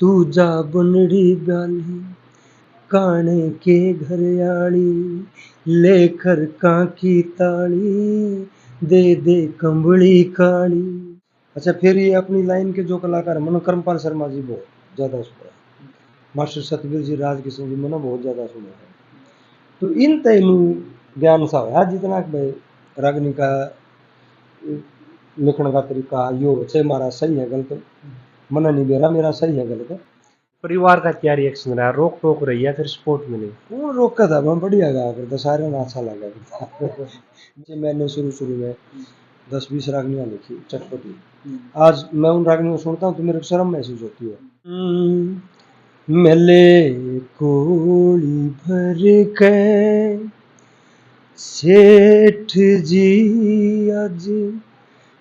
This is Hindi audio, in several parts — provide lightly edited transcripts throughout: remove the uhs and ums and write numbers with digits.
तू जा बनड़ी ब्याली काने के घर आली लेकर काकी ताली दे दे कंबली काली। अच्छा, फिर ये अपनी लाइन के जो कलाकार मनो कर्मपाल शर्मा जी बहुत ज़्यादा सुने, मास्टर सतबीर जी, राजकिशन जी मनो बहुत ज़्यादा सुने हैं। तो इन तेनू ज्ञान सा है जितना कि भाई रागनी का लिखने का तरीका यो से हमारा सही है गलत मना नहीं दे रहा, मेरा सही है गलत है। परिवार का क्या रिएक्शन रहा, रोक टोक रही है फिर सपोर्ट मिली? वो रोका था, मैं बढ़िया गाया करता, सारे ने अच्छा लगा करता। मैंने शुरू में 10-20 रागनियाँ लिखी चटपटी। आज मैं उन रागनियों को सुनता हूँ तो मेरे को शर्म महसूस होती है। मेले कोड़ी भर के सेठ जी आज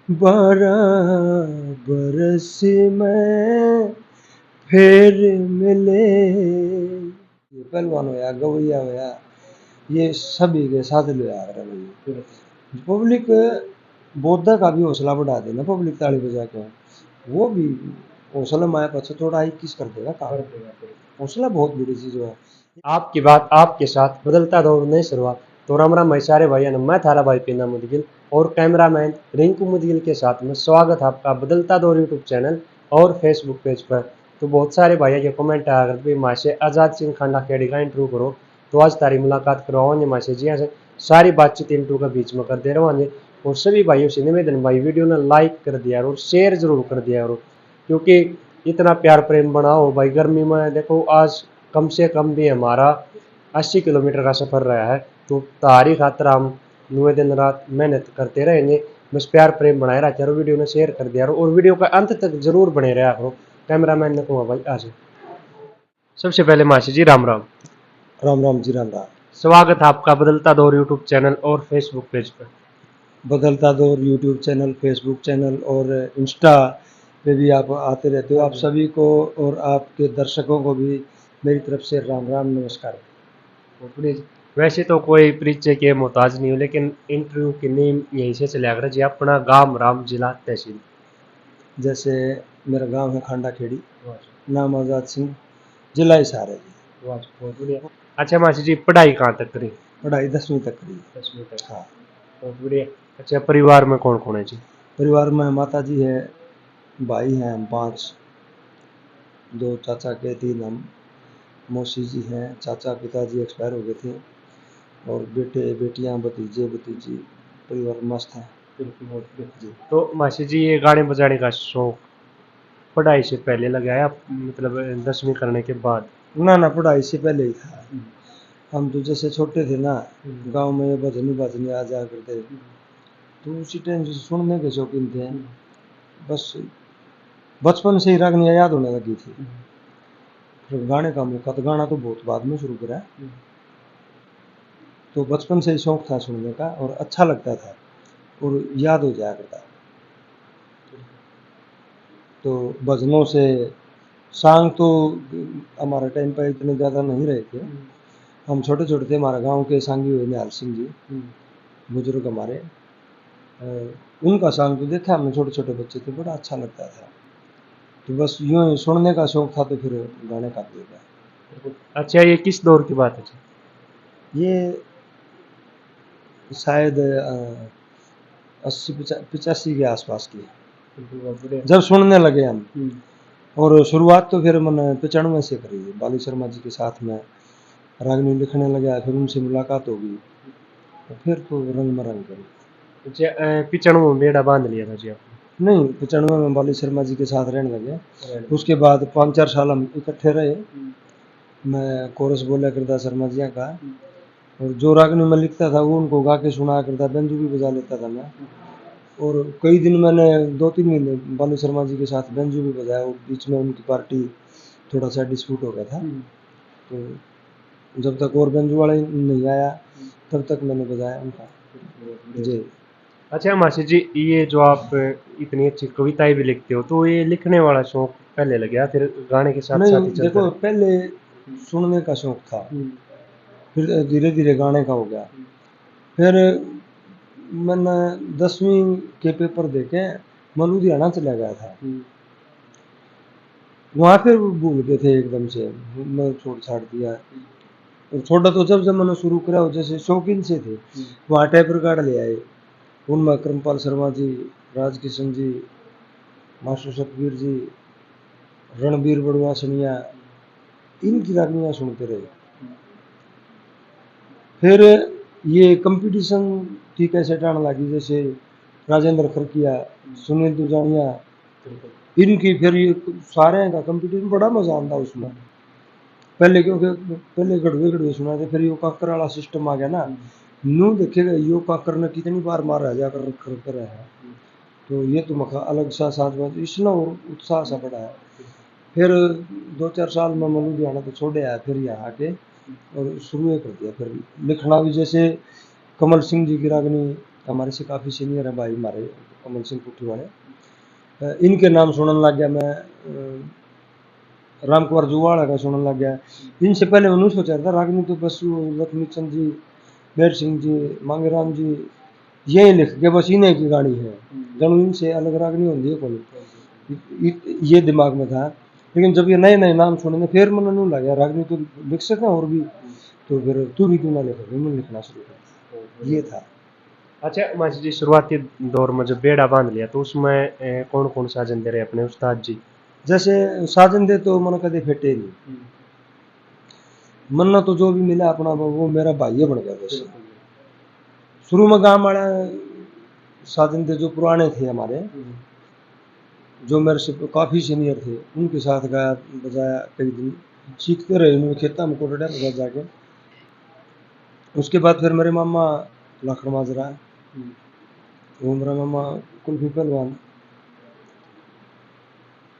12 बरस में फिर मिले। ये पहलवान होया, गवैया होया, ये सभी के साथ ले आ रहा है। पब्लिक बोधा का भी हौसला बढ़ा देना, पब्लिक ताली बजा के वो भी हौसला माया पछ थोड़ा ही किस कर देगा काम, हौसला बहुत बड़ी चीज है। आपकी बात आपके साथ बदलता दौर नहीं शुरुआत। तो राम राम भाई सारे भाइयों ने, मैं थारा भाई पीना मुदगिल और कैमरामैन रिंकू मुदगिल के साथ में स्वागत है आपका बदलता दौर यूट्यूब चैनल और फेसबुक पेज पर। तो बहुत सारे भाइयों के कमेंट आया करते भाई माँ से आज़ाद सिंह खांडा खेड़ी का इंटरव्यू करो, तो आज तारी मुलाकात करवाओगे माँ से जी। हाँ से सारी बातचीत इंटरव्यू के बीच में करते रहोगे। और सभी भाइयों से निवेदन भाई वीडियो ने लाइक कर दिया और शेयर जरूर कर दिया करो, क्योंकि इतना प्यार प्रेम बनाओ भाई। गर्मी में देखो आज कम से कम भी हमारा 80 किलोमीटर का सफ़र रहा है, तो तारी खातर हम नुए दिन रात मेहनत करते रहेंगे। बस प्यार प्रेम बनाए रहा करो, वीडियो ने शेयर कर दिया और वीडियो का अंत तक जरूर बने रहा करो। कैमरामैन ने कहूँगा भाई आज सबसे पहले मासी जी राम राम। राम राम जी, राम राम। स्वागत है आपका बदलता दौर यूट्यूब चैनल और फेसबुक पेज पर। बदलता दौर यूट्यूब चैनल, फेसबुक चैनल और इंस्टा पे भी आप आते रहते हो। आप सभी को और आपके दर्शकों को भी मेरी तरफ से राम राम, नमस्कार। वैसे तो कोई परिचय के मोहताज नहीं हो, लेकिन इंटरव्यू की नेम यहीं से चले आकर जी अपना गांव राम जिला तहसील। जैसे मेरा गांव है खांडा खेड़ी, नाम आज़ाद सिंह, जिला हिसार है जी। बहुत बढ़िया। अच्छा मासी जी पढ़ाई कहाँ तक करी? पढ़ाई 10वीं तक करी। 10वीं तक। हाँ। बहुत बढ़िया। अच्छा परिवार में कौन कौन है जी? परिवार में माता जी है, भाई हैं हम 5, 2 चाचा के 3 हम, मौसी जी हैं, चाचा पिताजी एक्सपायर हो गए थे और बेटे बेटियां भतीजे भतीजी, परिवार मस्त है जी। तो मासी जी ये गाने बजाने का शौक पढ़ाई से पहले लगाया, मतलब 10वीं करने के बाद? ना ना, पढ़ाई से पहले ही था। हम तो जैसे छोटे थे ना, गांव में ये भजनी भजनी आ जा करते, तो उसी टाइम से सुनने के शौकीन थे। बस बचपन से ही रागनियाँ याद होने लगी थी। फिर गाने का मौका तो गाना तो बहुत बाद में शुरू करा, तो बचपन से ही शौक था सुनने का और अच्छा लगता था और याद हो जाया करता। तो भजनों से सांग तो हमारे टाइम पर इतने ज़्यादा नहीं रहे थे, हम छोटे छोटे थे। हमारे गांव के सांगी हुए निहाल सिंह जी, बुजुर्ग हमारे, उनका सांग तो देखा हमने, छोटे छोटे बच्चे थे, बड़ा अच्छा लगता था। तो बस यूँ ही सुनने का शौक था, तो फिर गाने का भी होगा। अच्छा ये किस दौर की बात है जी? ये शायद 80-85 के आसपास की है, जब सुनने लगे हम। और शुरुआत तो फिर मैंने 95 से करी है, बाली शर्मा जी के साथ में रागनी लिखने लगा, फिर उनसे मुलाकात होगी, तो फिर तो रंग में रंग करी। अच्छा पिचड़ों में बेड़ा बांध लिया था जी आपने? नहीं, 95 में बाली शर्मा जी के साथ रहने लगे, उसके बाद 5-4 साल हम इकट्ठे रहे। मैं कोरस बोला करता शर्मा जी का, और जो रागनी में लिखता था वो उनको गा के सुनाया करता, बेंजू भी बजा लेता था मैं। और कई दिन मैंने 2-3 महीने बालू शर्मा जी के साथ बेंजू भी बजाया, और बीच में उनकी पार्टी थोड़ा सा डिस्प्यूट हो गया था, तो जब तक और बेंजू वाला नहीं आया तब तक मैंने बजाया उनका जी। अच्छा मासी जी ये जो आप इतनी अच्छी कविताएं भी लिखते हो, तो ये लिखने वाला शौक पहले लगा फिर गाने के साथ नहीं, साथ ही चलता देखो रहा? पहले सुनने का शौक था, फिर धीरे धीरे गाने का हो गया। फिर मैंने 10वीं के पेपर देके मैं लुधियाना चला गया था। वहाँ फिर वो भूल गए थे एकदम से, मैं छोड़ छाड़ दिया। और छोटा तो जब मैंने शुरू करा हो, जैसे शौकीन से थे, वहाँ टेप रिकॉर्ड ले आए। उनमें करमपाल शर्मा जी, राज किशन जी, मास्टर सतवीर जी, रणबीर बड़ुआ सनिया, इनकी रागनियाँ सुनते रहे। फिर ये कंपटीशन की कैसेट आने लगी, जैसे राजेंद्र खरकिया, सुनील दुजानिया, इनकी फिर ये सारे का कंपटीशन, बड़ा मजा आता उसमें। पहले क्योंकि पहले गढ़वे गढ़वे सुना थे, फिर यो काकर वाला सिस्टम आ गया ना, नू देखेगा यो काकर ने कितनी बार मारा जाकर कर है, तो ये तो मखा अलग सा साथ बात इसमें और उत्साह सा बढ़ा है। फिर 2-4 साल में मैं लुधियाना तो छोड़े आया, फिर यहाँ आके और शुरू कर दिया फिर लिखना भी। जैसे कमल सिंह जी की रागनी, हमारे से काफ़ी सीनियर है भाई हमारे, कमल सिंह पुट्ठी वाले, इनके नाम सुनने लग गया मैं। राम कुमार जुवाड़ा का सुनने लग गया। इनसे पहले उन्होंने सोचा था रागनी तो बस लक्ष्मी चंद जी, बैर सिंह जी, मांगेराम जी, यही लिख के बस इन्हें की गाड़ी है, जनू इनसे अलग रागनी होती है कोई, ये दिमाग में था। लेकिन जब ये नए नए नाम सुने फिर मन नहीं लगा रागनी तो लिख सकते हैं और भी, तो फिर तू भी क्यों ना लिखा, फिर मैंने लिखना शुरू कर, ये था। अच्छा मासी जी, शुरुआती दौर में जब बेड़ा बांध लिया तो उसमें कौन कौन साजन दे रहे अपने उस्ताद जी? जैसे साजन दे तो मन कदे फेटे नहीं, मन्ना तो जो भी मिला अपना वो मेरा भाई बन गया। जैसे शुरू में गांव वाला साजन थे जो पुराने थे हमारे, जो मेरे से काफ़ी सीनियर थे, उनके साथ गाया बजाया, कई दिन सीखते रहे उन्होंने खेता में कोटड़ा बजा जाके। उसके बाद फिर मेरे मामा लाखड़ माजरा, वो मेरा मामा कुल्फी पहलवान,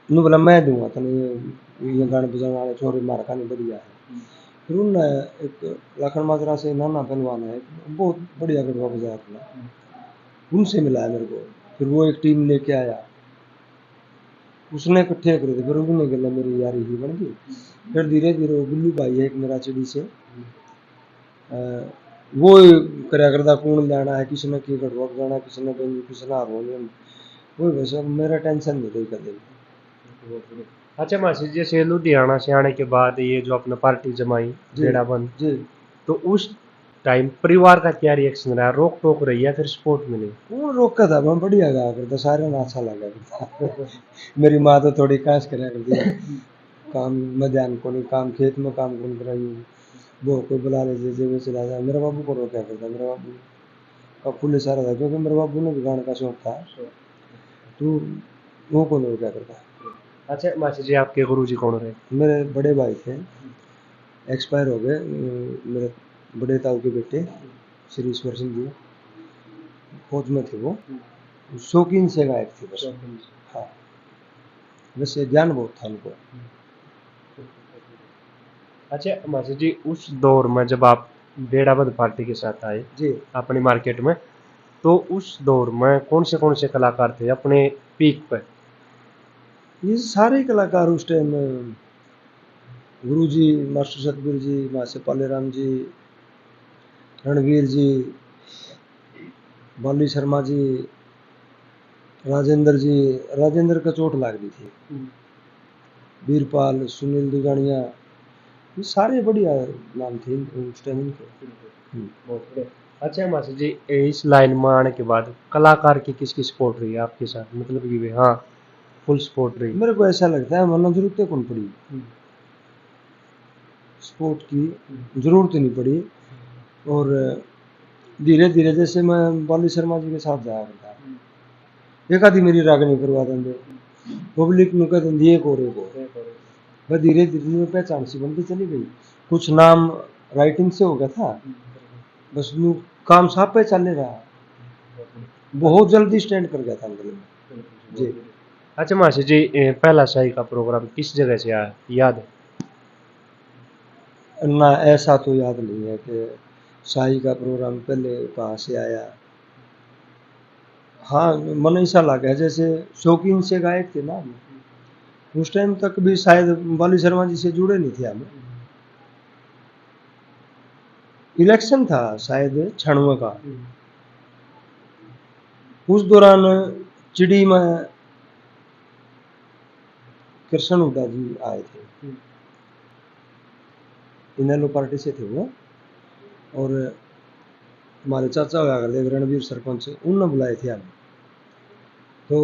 उन्होंने बोला मैं दूंगा तो ये गाने बजाने वाले छोरे मार खाने बढ़िया है। फिर उनने एक लाखड़ माजरा से नाना पहलवान है, बहुत बढ़िया गढ़वा बजाया था, उनसे मिलाया मेरे को। फिर वो एक टीम लेके आया, उसने इकट्ठे करे थे, फिर उन्होंने गला मेरी यारी ही बन गई। फिर धीरे धीरे वो गुल्लू भाई है एक मेरा चिड़ी से, वो करया करता कौन लेना है, किसने की गढ़वा बजाना, किसने बेंजू, किसने हारमोनियम, वो वैसे मेरा टेंशन नहीं रही कभी। अच्छा मासी जी, जैसे लुधियाना से आने के बाद ये जो अपना पार्टी जमाई जी बेड़ा बंद, जी, तो उस टाइम परिवार का क्या रिएक्शन रहा? रोक टोक रही या फिर सपोर्ट मिली? वो रोका था, मैं बढ़िया गाया करता, सारे ने अच्छा लगा करता। मेरी माँ तो थोड़ी कांस करया करती है, काम में ध्यान को नहीं, काम खेत में काम कौन कराई, वो कोई बुला ले जे वो चला जाए। मेरा बाबू को रोका करता, मेरा बाबू का फुल सारा था, क्योंकि मेरे बाबू ने भी गाने का शौक था, तो वो कौन रोका करता। अच्छा मासी जी, आपके गुरु जी कौन रहे? मेरे बड़े भाई थे, एक्सपायर हो गए, मेरे बड़े ताऊ के बेटे श्री ईश्वर सिंह जी, फौज में थे वो, शौकीन से गायक थे बस। हाँ, वैसे ज्ञान बहुत था उनको। अच्छा मासी जी, उस दौर में जब आप बेड़ाबंद पार्टी के साथ आए जी, अपनी मार्केट में, तो उस दौर में कौन से कलाकार थे अपने पीक पर? ये सारे कलाकार उस टाइम, गुरु जी, मास्टर सतगुरु जी, मासे पालेराम जी, रणवीर जी, बाली शर्मा जी, राजेंद्र जी, राजेंद्र का चोट लाग दी थी, वीरपाल, सुनील दुगानिया, ये सारे बढ़िया नाम थे उस टाइम इनके। बहुत बढ़िया। अच्छा मासी जी, इस लाइन में आने के बाद कलाकार की किसकी सपोर्ट रही है आपके साथ? मतलब कि भी हाँ, फुल सपोर्ट रही। मेरे को ऐसा लगता है वरना जरूरत कौन पड़ी, स्पोर्ट की जरूरत नहीं पड़ी। और धीरे धीरे जैसे मैं बाली शर्मा जी के साथ जाया करता, एक आधी मेरी रागनी करवा देंगे, पब्लिक में कह देंगे एक और एक और, बस धीरे धीरे में पहचान सी बनती चली गई। कुछ नाम राइटिंग से हो गया था, बस यूँ काम साफ पे चल रहा, बहुत जल्दी स्टैंड कर गया था अंदर में। जी, अच्छा मासी जी, पहला शाही का प्रोग्राम किस जगह से आया, याद है? ना ऐसा तो याद नहीं है कि शाही का प्रोग्राम पहले कहाँ से आया। हाँ, मन ऐसा लगा जैसे शौकीन से गायक थे ना, उस टाइम तक भी शायद बाली शर्मा जी से जुड़े नहीं थे हम। इलेक्शन था शायद 96 का, उस दौरान चिड़ी में कृष्ण हुड्डा जी आए थे, इनेलो पार्टी से थे वो, और हमारे चाचा हुआ करते रणवीर सरपंच, उनने बुलाए थे हमें। तो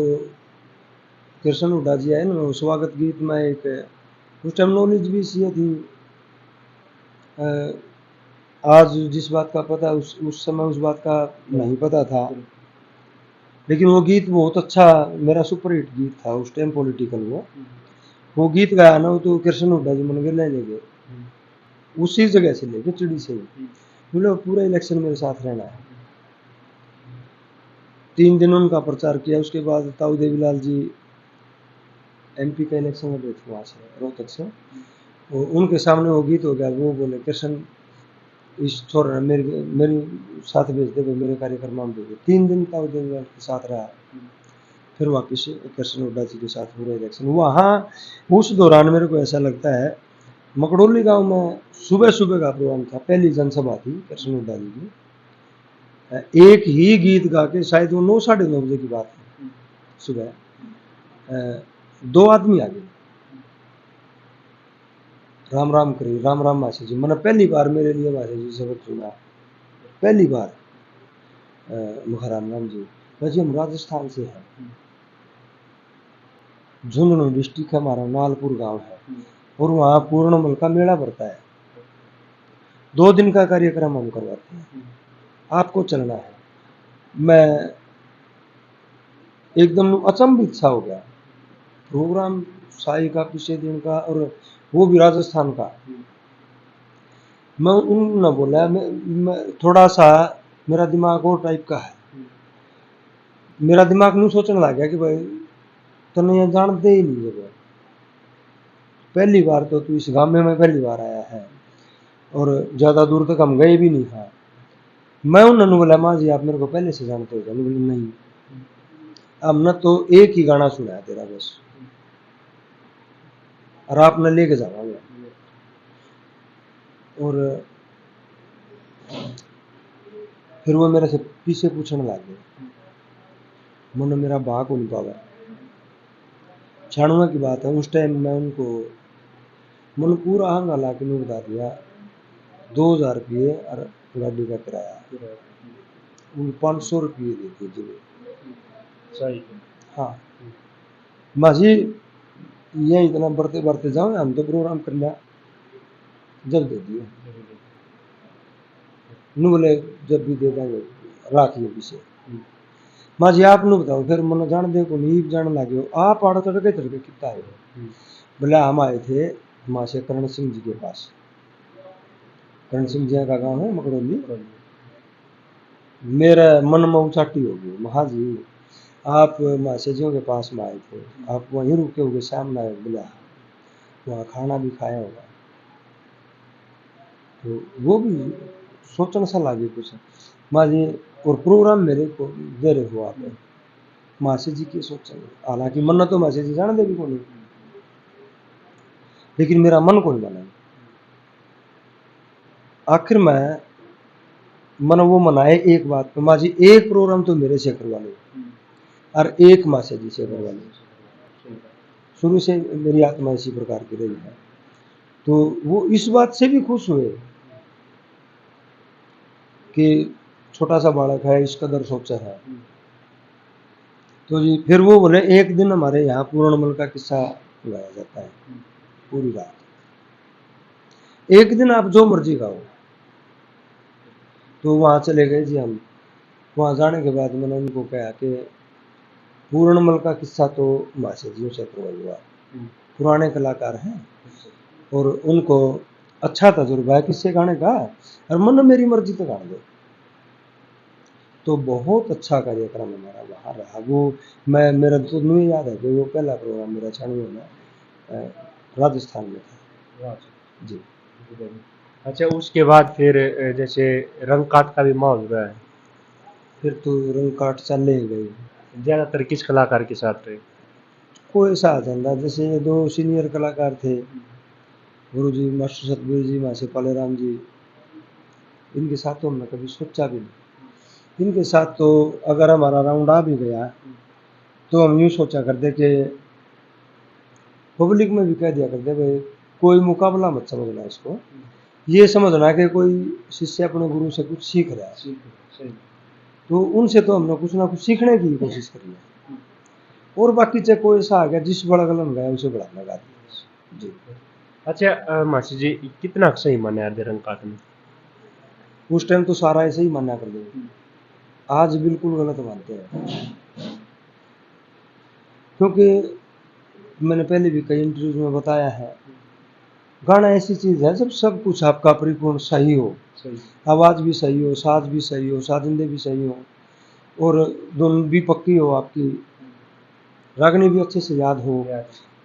कृष्ण हुड्डा जी आए ना, वो स्वागत गीत में एक उस टाइम नॉलेज भी सी थी, आज जिस बात का पता उस समय उस बात का नहीं पता था, लेकिन वो गीत बहुत अच्छा, मेरा सुपर हिट गीत था उस टाइम पॉलिटिकल। वो गीत गाया ना, वो तो कृष्ण हुड्डा जी मन के ले गए उसी जगह से लेके चिड़ी से ही, बोले पूरा इलेक्शन मेरे साथ रहना है। 3 दिन उनका प्रचार किया, उसके बाद ताऊ देवीलाल जी MP का इलेक्शन में गए थे वहाँ से रोहतक से, वो उनके सामने वो गीत हो गया। वो बोले कृष्ण इस छोर मेरी साथ भेज दे, मेरे कार्यक्रम में भेजे। 3 दिन ताऊ देवीलाल के साथ रहा, फिर वापिस कृष्ण हुड्डा जी के साथ पूरा इलेक्शन। वहाँ उस दौरान मेरे को ऐसा लगता है, मकड़ोली गांव में सुबह सुबह का प्रोग्राम था, पहली जनसभा थी कृष्ण हुड्डा जी की। एक ही गीत गा के, शायद वो 9 साढ़े 9 बजे की बात है सुबह, 2 आदमी आ गए, राम राम करी, राम राम मासी जी। मैंने पहली बार मेरे लिए मासी जी शब्द सुना, पहली बार। मुखराम राम जी वैसे हम राजस्थान से हैं, झुंझुनू डिस्ट्रिक्ट है हमारा, नालपुर गांव है, और वहाँ पूर्णमल का मेला भरता है। 2 दिन का कार्यक्रम हम करवाते हैं, आपको चलना है। मैं एकदम अचंभित सा हो गया, प्रोग्राम साई का पिछले दिन का, और वो भी राजस्थान का। मैं उन बोला, मैं थोड़ा सा, मेरा दिमाग और टाइप का है, मेरा दिमाग नहीं सोचने लग गया कि भाई तने यहाँ जानते ही नहीं है, पहली बार तो तू इस गांव में पहली बार आया है, और ज़्यादा दूर तक हम गए भी नहीं था। मैं उन्होंने बोला माँ जी आप मेरे को पहले से जानते हो? बोले नहीं, हमने तो एक ही गाना सुना है तेरा बस, और आपने लेके जाना मैं। और फिर वो मेरे से पीछे पूछने लग गए, मैंने मेरा भाग को नहीं पावा। छाणुआ की बात है, उस टाइम मैं उनको मैंने पूरा हंगा ला के बता दिया, 2000 रुपये और गाड़ी का किराया, उन 500 रुपये देते जी। हाँ माँ जी ये इतना बढ़ते बढ़ते जाओ, हम तो प्रोग्राम कर लिया, जब दे दिए न, बोले जब भी दे देंगे राखिए पीछे। माँ जी आप न बताओ, फिर मैंने जान दे को नीब जान लगे, आप आड़ो तड़के तड़के कितना है? बोले हम आए थे माँ से करण सिंह जी के पास, करण सिंह जी का गांव है मकड़ोली। मेरा मन में उचाटी हो गई, महा जी आप मासे जियों के पास में आए थे, आप वहीं रुके होगे, सामने आए, बोला वहाँ खाना भी खाया होगा। तो वो भी सोचने सा लगे कुछ, माँ जी और प्रोग्राम मेरे को दे रहे हो आप, मासी जी की सोचेंगे, हालांकि मन तो मासी जी जान दे भी को नहीं, लेकिन मेरा मन को नहीं माना। आखिर में मन वो मनाए एक बात पे, माँ जी एक प्रोग्राम तो मेरे से करवा लो और एक मासी जी से करवा लो। शुरू से मेरी आत्मा इसी प्रकार की रही है, तो वो इस बात से भी खुश हुए कि छोटा सा बालक है, इस कदर सोचा है। तो जी फिर वो बोले एक दिन हमारे यहाँ पूर्णमल का किस्सा गाया जाता है पूरी रात, एक दिन आप जो मर्जी गाओ। तो वहाँ चले गए जी हम। वहाँ जाने के बाद मैंने उनको कहा कि पूर्णमल का किस्सा तो मासे जी से करवाइएगा, पुराने कलाकार हैं और उनको अच्छा तजुर्बा है किस्से गाने का, और मन मेरी मर्जी तो गा दो। तो बहुत अच्छा कार्यक्रम हमारा वहाँ रहा। वो मैं मेरा तो नहीं याद है कि वो पहला प्रोग्राम मेरा छानवे में राजस्थान में था जी। अच्छा उसके बाद फिर जैसे रंग काट का भी माहौल रहा है, फिर तो रंग काट चले गए, ज़्यादातर किस कलाकार के साथ रहे? कोई सा धंधा, जैसे ये 2 सीनियर कलाकार थे, गुरु जी मास्टर सतगुरु जी मासे पालेराम जी, इनके साथ तो हमने कभी सोचा भी नहीं। इनके साथ तो अगर हमारा राउंड आ भी गया तो हम यूँ सोचा करते कि पब्लिक में भी कह दिया करते भाई कोई मुकाबला मत समझना इसको, ये समझना कि कोई शिष्य अपने गुरु से कुछ सीख रहा है, तो उनसे तो हमने कुछ ना कुछ सीखने की कोशिश करी है। और बाकी चाहे कोई ऐसा आ गया जिस बड़ा गलन गया उसे बढ़ाने का जी। अच्छा मासी जी कितना सही माना है रंग काटने? उस टाइम तो सारा ऐसे ही माना कर दो, आज बिल्कुल गलत मानते हैं। क्योंकि मैंने पहले भी कई इंटरव्यूज में बताया है, गाना ऐसी चीज है जब सब कुछ आपका परिपूर्ण सही हो, आवाज भी सही हो, साज भी सही हो, साजिंदे भी सही हो, और धुन भी पक्की हो आपकी, रागनी भी अच्छे से याद हो,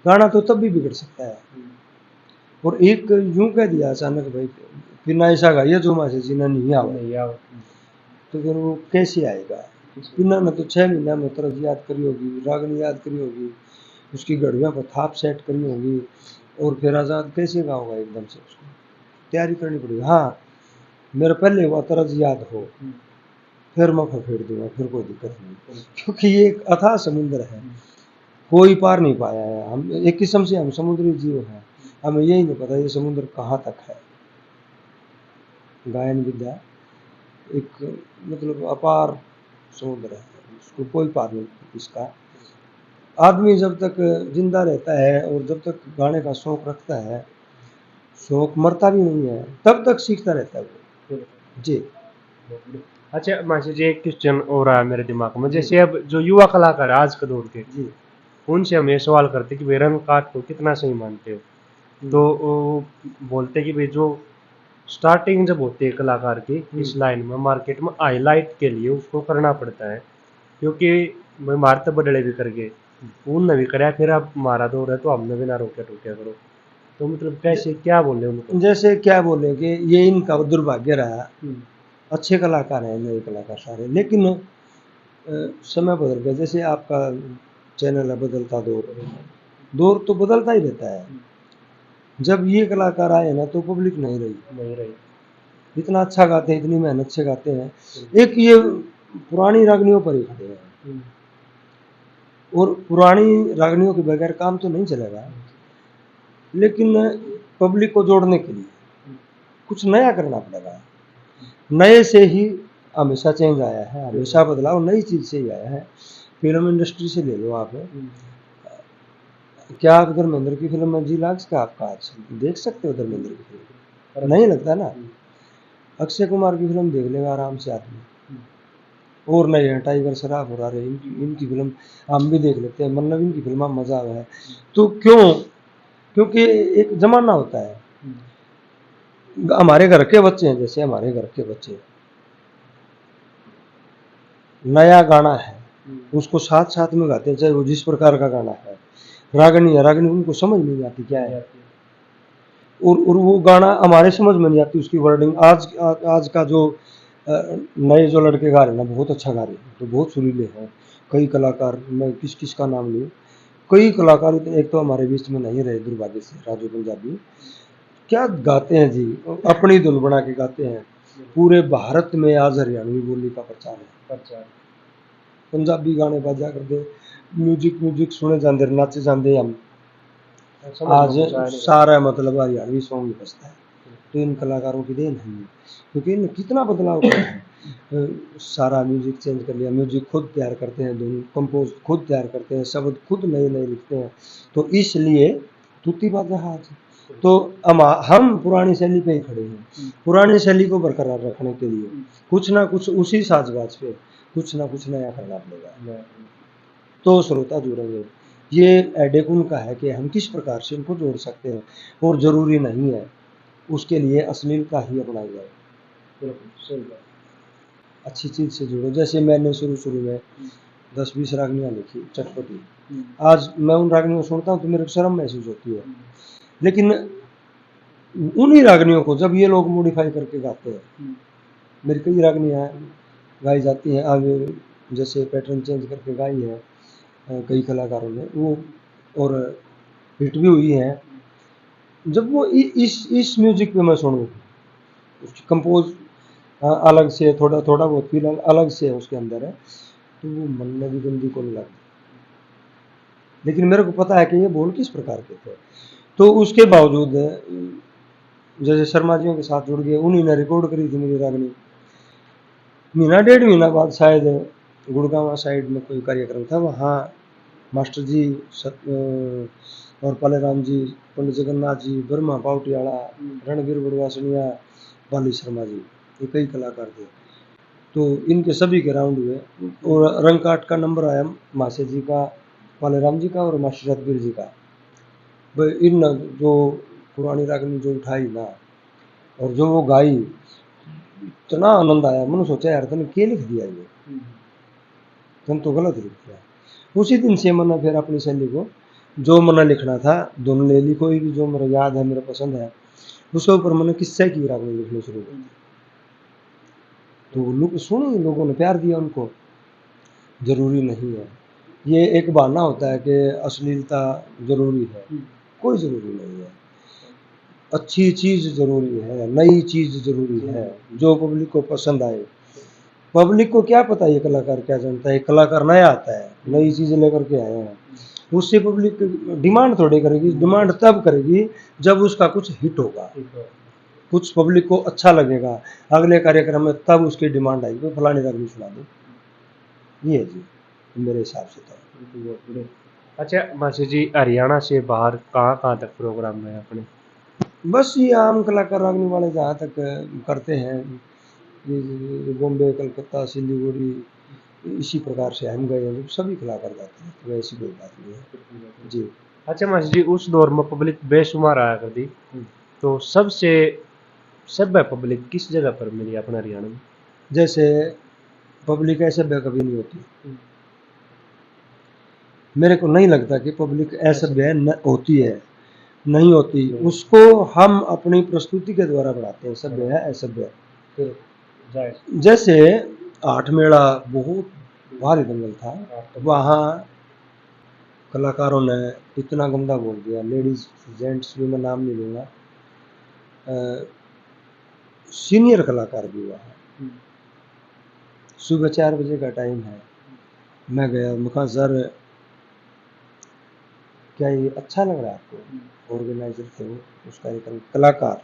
गाना तो तब भी बिगड़ सकता है। और एक यूं कह दिया अचानक भाई बिना ऐसा गाइए जो माँ से जीना नहीं आवा, तो फिर वो कैसे आएगा? बिना न तो 6 महीना में तरज याद करी होगी, रागनी याद करी होगी, उसकी गढ़ियों पर थाप सेट करी होगी, और फिर आज़ाद कैसे गाओगा एकदम से? उसको तैयारी करनी पड़ेगी। हाँ, मेरे पहले वो तरज याद हो, फिर मैं फेर दूंगा, फिर कोई दिक्कत नहीं, क्योंकि ये एक अथाह समुद्र है, कोई पार नहीं पाया है। हम एक किस्म से हम समुद्री जीव हैं, हमें यही नहीं पता ये समुद्र कहाँ तक है। गायन विद्या एक मतलब अपार समुद्र है, उसको कोई पार नहीं इसका। आदमी जब तक जिंदा रहता है और जब तक गाने का शौक रखता है, शौक मरता भी नहीं है, तब तक सीखता रहता है वो जी। अच्छा मासी जी एक क्वेश्चन और आया मेरे दिमाग में, जैसे अब जो युवा कलाकार आज के दौर के जी उनसे हम ये सवाल करते कि भाई रंग काट को कितना सही मानते हो, तो वो बोलते कि भाई जो स्टार्टिंग जब होती है कलाकार की इस लाइन में मार्केट में हाईलाइट के लिए उसको करना पड़ता है, क्योंकि भाई मार तो बड़े भी कर गए, उनने भी कराया, फिर अब हमारा दौर है तो हमने भी ना रोके टोके करो, तो मतलब कैसे क्या बोले उनको? जैसे क्या बोले कि ये इनका दुर्भाग्य रहा, अच्छे कलाकार हैं नए कलाकार सारे, लेकिन समय बदल गया। जैसे आपका चैनल है बदलता दौर, दौर तो बदलता ही रहता है। जब ये कलाकार आए ना तो पब्लिक नहीं रही, इतना अच्छा गाते हैं, इतनी मेहनत से गाते हैं। एक ये पुरानी रागनियों पर ही खड़े हैं, और पुरानी रागनियों के बगैर काम तो नहीं चलेगा, लेकिन पब्लिक को जोड़ने के लिए कुछ नया करना पड़ेगा। नए से ही हमेशा चेंज आया है, हमेशा बदलाव नई चीज से ही आया है। फिल्म इंडस्ट्री से ले लो आप, क्या आप धर्मेंद्र की फिल्म में जी लाग का आपका आज देख सकते हो? धर्मेंद्र की फिल्म नहीं लगता ना। अक्षय कुमार की फिल्म देख लेगा आराम से आदमी, और नहीं है टाइगर श्रॉफ और अरे इनकी फिल्म हम भी देख लेते हैं, मतलब इनकी फिल्म मजा आया है। तो क्यों? क्योंकि एक जमाना होता है। हमारे घर के बच्चे हैं, जैसे हमारे घर के बच्चे नया गाना है उसको साथ साथ में गाते हैं, चाहे वो जिस प्रकार का गाना है। रागनी है, रागनी उनको समझ नहीं आती क्या है, और वो गाना हमारे समझ में नहीं आती उसकी वर्डिंग। आज का जो नए जो लड़के गा रहे हैं ना, बहुत अच्छा गा रहे हैं, तो बहुत सुरीले हैं कई कलाकार। मैं किस किस का नाम लूँ, कई कलाकार। एक तो हमारे बीच में नहीं रहे दुर्भाग्य से, राजू पंजाबी क्या गाते हैं जी, अपनी धुन बना के गाते हैं। पूरे भारत में आज हरियाणवी बोली का प्रचार है। पंजाबी गाने बाजा करते, म्यूजिक सुने जाते, नाचे जाते हम। आज सारा मतलब हरियाणवी सॉन्ग बजता है, तो इन कलाकारों की देन है, क्योंकि इन कितना बदलाव किया है। सारा म्यूजिक चेंज कर लिया, म्यूजिक खुद तैयार करते हैं, धुन कंपोज खुद तैयार करते हैं, शब्द खुद नए नए लिखते हैं। तो इसलिए तुति बाजा आज तो हम पुरानी शैली पे ही खड़े हैं। पुरानी शैली को बरकरार रखने के लिए कुछ ना कुछ उसी साजबाज पे कुछ ना कुछ नया करना पड़ेगा, तो श्रोता जुड़ेंगे। ये हेडेक उनका है कि हम किस प्रकार से उनको जोड़ सकते हैं, और ज़रूरी नहीं है उसके लिए अश्लीलता ही अपनाई जाए। अच्छी चीज़ से जुड़ो। जैसे मैंने शुरू में 10-20 रागनियाँ लिखी चटपटी, आज मैं उन रागनियों को सुनता हूँ तो मेरे को शर्म महसूस होती है, लेकिन उन्हीं रागनियों को जब ये लोग मॉडिफाई करके गाते हैं, मेरी कई रागनियाँ गाई जाती हैं आगे, जैसे पैटर्न चेंज करके गाई है कई कलाकारों ने वो, और हिट भी हुई है। जब वो इस म्यूजिक पे मैं सुनूँ, उसकी कंपोज अलग से, थोड़ा थोड़ा बहुत फील अलग से है उसके अंदर है, तो वो मन में भी गंदी को नहीं लगती। लेकिन मेरे को पता है कि ये बोल किस प्रकार के थे। तो उसके बावजूद जैसे शर्मा जियों के साथ जुड़ गए, उन्हीं ने रिकॉर्ड करी थी मेरी रागनी। महीना 1.5 महीना बाद शायद गुड़गांव साइड में कोई कार्यक्रम था, वहाँ मास्टर जी और पालेराम जी, पंडित जगन्नाथ जी, ब्रह्मा पावटियाला, रणवीर बुढ़वासनिया, बाली शर्मा जी, ये कई कलाकार थे। तो इनके सभी के राउंड हुए और रंग काट का नंबर आया मासे जी का, पालेराम जी का और मास्टर सतबीर जी का। इन जो पुरानी रागनी जो उठाई ना और जो वो गाई, इतना आनंद आया। मैंने सोचा यार तने क्या लिख दिया ये, तुम तो गलत लिख दिया। उसी दिन से मैंने फिर अपनी शैली को जो मैंने लिखना था धुन ले ली, कोई भी जो मेरा याद है, मेरा पसंद है, उसके ऊपर मैंने किस्से की रागनी लिखनी शुरू कर दी। तो लोग सुनी, लोगों ने प्यार दिया उनको। जरूरी नहीं है, ये एक बहाना होता है कि अश्लीलता जरूरी है, कोई जरूरी नहीं है। अच्छी चीज जरूरी है, नई चीज जरूरी है, जो पब्लिक को पसंद आए। पब्लिक को क्या पता ये कलाकार क्या जानता है, कलाकार नया आता है, नई चीज लेकर के आए हैं, उससे पब्लिक डिमांड थोड़ी करेगी। डिमांड तब करेगी जब उसका कुछ हिट होगा, कुछ पब्लिक को अच्छा लगेगा, अगले कार्यक्रम में तब उसकी डिमांड आएगी, तो फलानी रागनी सुना दो। ये है जी मेरे हिसाब से तो। अच्छा मासी जी, हरियाणा से बाहर कहाँ तक प्रोग्राम है अपने? बस ये आम कलाकार रागनी वाले जहाँ तक करते हैं, ये बॉम्बे, कलकत्ता, सिलीगुड़ी, इसी प्रकार से हम गए हैं, सभी कलाकार जाते हैं, तो ऐसी कोई बात नहीं है जी। अच्छा मासी जी, उस दौर में पब्लिक बेशुमार आया करती, तो सबसे सभ्य पब्लिक किस जगह पर मिली अपना हरियाणा में? जैसे पब्लिक ऐसे कभी नहीं होती, मेरे को नहीं लगता कि पब्लिक असभ्य होती है, नहीं होती। उसको हम अपनी प्रस्तुति के द्वारा बढ़ाते हैं, सभ्य है असभ्य। जैसे 8 मेड़ा बहुत भारी दंगल था, वहाँ कलाकारों ने इतना गंदा बोल दिया, लेडीज जेंट्स भी मैं नाम नहीं लूँगा, सीनियर कलाकार भी हुआ है। सुबह 4 बजे का टाइम है, मैं गया, मैं कहा सर क्या ये अच्छा लग रहा है आपको? ऑर्गेनाइजर थे वो उस कार्यक्रम, कलाकार,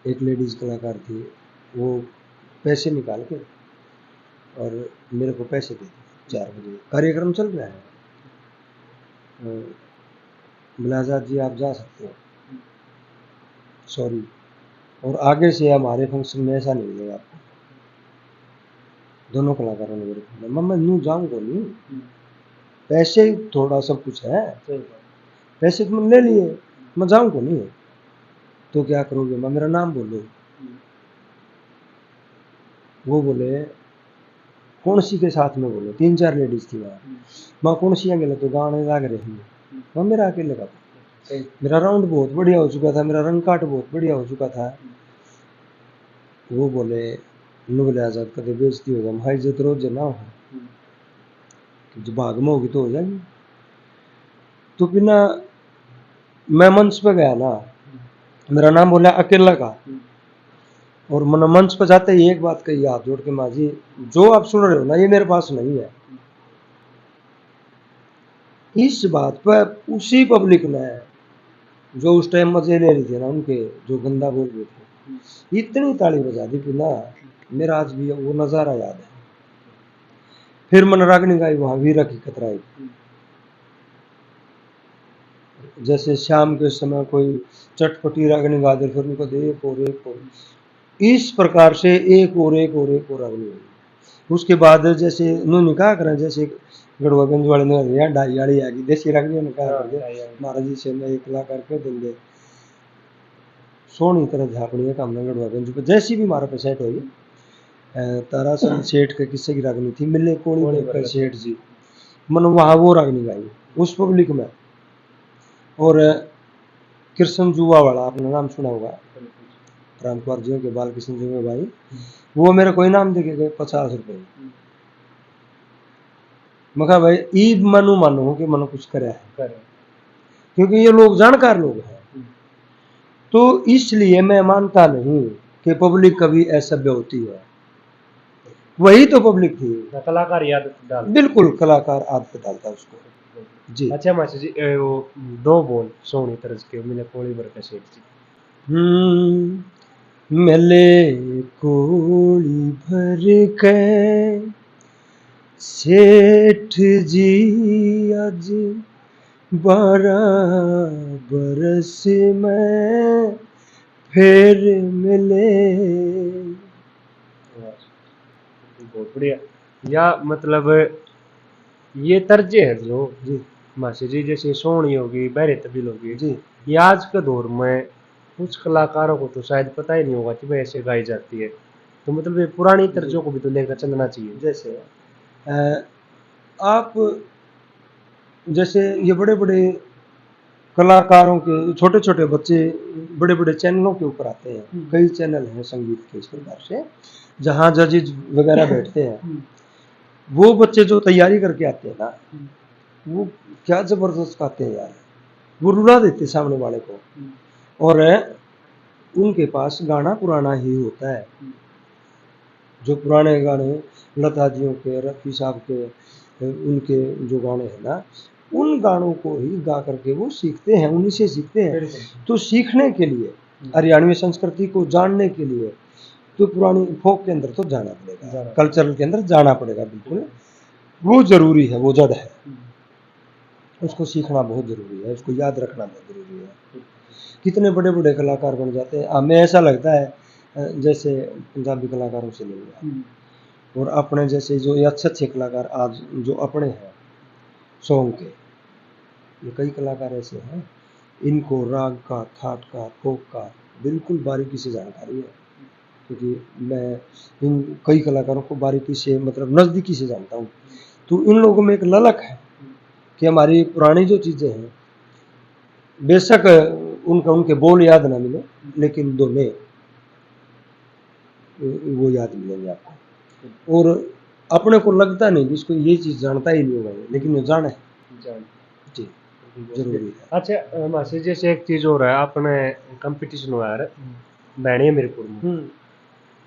एक लेडीज कलाकार थी, वो पैसे निकाल के और मेरे को पैसे दे दिए। 4 बजे कार्यक्रम चल रहा है, मुलाजात जी आप जा सकते हो, सॉरी, और आगे से हमारे फंक्शन में ऐसा नहीं मिलेगा आपको। दोनों कलाकारों ने मेरे को, मम्मा यूँ जाऊँगा नहीं, पैसे थोड़ा सब कुछ है, पैसे तुम ले लिए, मैं जाऊँगा नहीं। तो क्या करोगे? मैं मेरा नाम बोलो। वो बोले कौन सी के साथ में, बोले 3-4 लेडीज थी वहाँ, मैं कौन सी गए तो गाने लाग रहे हैं, मैं मेरा अकेले का था। मेरा राउंड बहुत बढ़िया हो चुका था, मेरा रंग काट बहुत बढ़िया हो चुका था। वो बोले नुबले आजाद कदे बेइज्जती होगा, भाई इज्जत रोज ना हो, जो भाग में होगी तो हो जाएगी। तो बिना, मैं मंच पे गया ना, मेरा नाम बोला अकेला का, और मैंने मंच पर जाते ही एक बात कही हाथ जोड़ के, माँ जी जो आप सुन रहे हो ना ये मेरे पास नहीं है। इस बात पर उसी पब्लिक ने जो उस टाइम मजे ले रही थी ना, उनके जो गंदा बोल रहे थे, इतनी ताली बजा दी कि ना मेरा आज भी वो नज़ारा याद है। फिर मैंने रागनी गाई वहाँ वीरा की कतराई, जैसे शाम के समय कोई चटपटी रागनी गा दे, फिर उनको एक और एक और, इस प्रकार से एक और एक और एक और रागनी हुई। उसके बाद जैसे उन्होंने कहा करें, जैसे गढ़वागंज वाले ने ढाई वाली आ गई देसी रागनी ने कहा करके, महाराज जी से मैं 1 लाख करके देंगे, सोनी तरह झापड़ी है काम गढ़वागंज पर, जैसी भी हमारा पे सेट होगी। ताराचंद सेठ के किस्से की रागनी थी, मिले कोणी का सेठ जी, मन वहाँ वो रागनी गाई उस पब्लिक में। और कृष्ण जुआ वाला आपने नाम सुना होगा, राम कुमार जी के बाल कृष्ण जुआ भाई, वो मेरे को इनाम दे के गए 50 रुपये। मैं कहा भाई ईद मनु मानो कि मनो कुछ करे है, क्योंकि ये लोग जानकार लोग हैं। तो इसलिए मैं मानता नहीं कि पब्लिक कभी असभ्य होती है। वही तो पब्लिक थी। कलाकार याद डाल। बिल्कुल कलाकार आदत डालता उसको जी। अच्छा मास्टर जी वो दो बोल सोनी तरज के मैंने कोड़ी भर का शेख जी। मिले कोड़ी भर के सेठ जी आज 12 बरस में फिर मिले। बहुत बढ़िया। या मतलब ये तर्जे है जो जी मास्टर जी जैसे सोनी होगी बहरे तबील होगी जी ये आज के दौर में कुछ कलाकारों को तो शायद पता ही नहीं होगा कि भाई ऐसे गाई जाती है। तो मतलब ये पुरानी तर्जों को भी तो लेकर चलना चाहिए। जैसे आप जैसे ये बड़े बड़े कलाकारों के छोटे छोटे बच्चे बड़े बड़े चैनलों के ऊपर आते हैं। कई चैनल हैं संगीत के इस प्रकार से जहाँ जजेज वगैरह बैठते हैं। वो बच्चे जो तैयारी करके आते हैं ना वो क्या जबरदस्त गाते हैं यार। वो रुला देते सामने वाले को। और उनके पास गाना पुराना ही होता है। जो पुराने गाने लता जियों के रफ़ी साहब के उनके जो गाने हैं ना उन गानों को ही गा करके वो सीखते हैं उन्हीं से सीखते हैं। तो सीखने के लिए हरियाणवी संस्कृति को जानने के लिए तो पुरानी फोक के अंदर तो जाना पड़ेगा। कल्चरल के अंदर जाना पड़ेगा। बिल्कुल वो जरूरी है। वो जड़ है उसको सीखना बहुत जरूरी है। उसको याद रखना बहुत जरूरी है। कितने बड़े बड़े कलाकार बन जाते हैं। हमें ऐसा लगता है जैसे पंजाबी कलाकारों से नहीं हुआ। और अपने जैसे जो ये अच्छे अच्छे कलाकार आज जो अपने हैं सॉन्ग के ये कई कलाकार ऐसे हैं इनको राग का थाट का फोक का बिल्कुल बारीकी से जानकारी है। क्योंकि मैं इन कई कलाकारों को बारीकी से मतलब नज़दीकी से जानता हूँ। तो इन लोगों में एक ललक है कि हमारी पुरानी जो चीज़ें हैं बेशक उनके बोल याद ना मिले लेकिन दोने वो याद मिलेंगे आपको। और अपने को लगता नहीं कि इसको ये चीज़ जानता ही नहीं होगा लेकिन वो जाने जी जरूरी है। अच्छा मासी जैसे एक चीज हो रहा है अपने कंपटीशन हुआ है मेरपुर में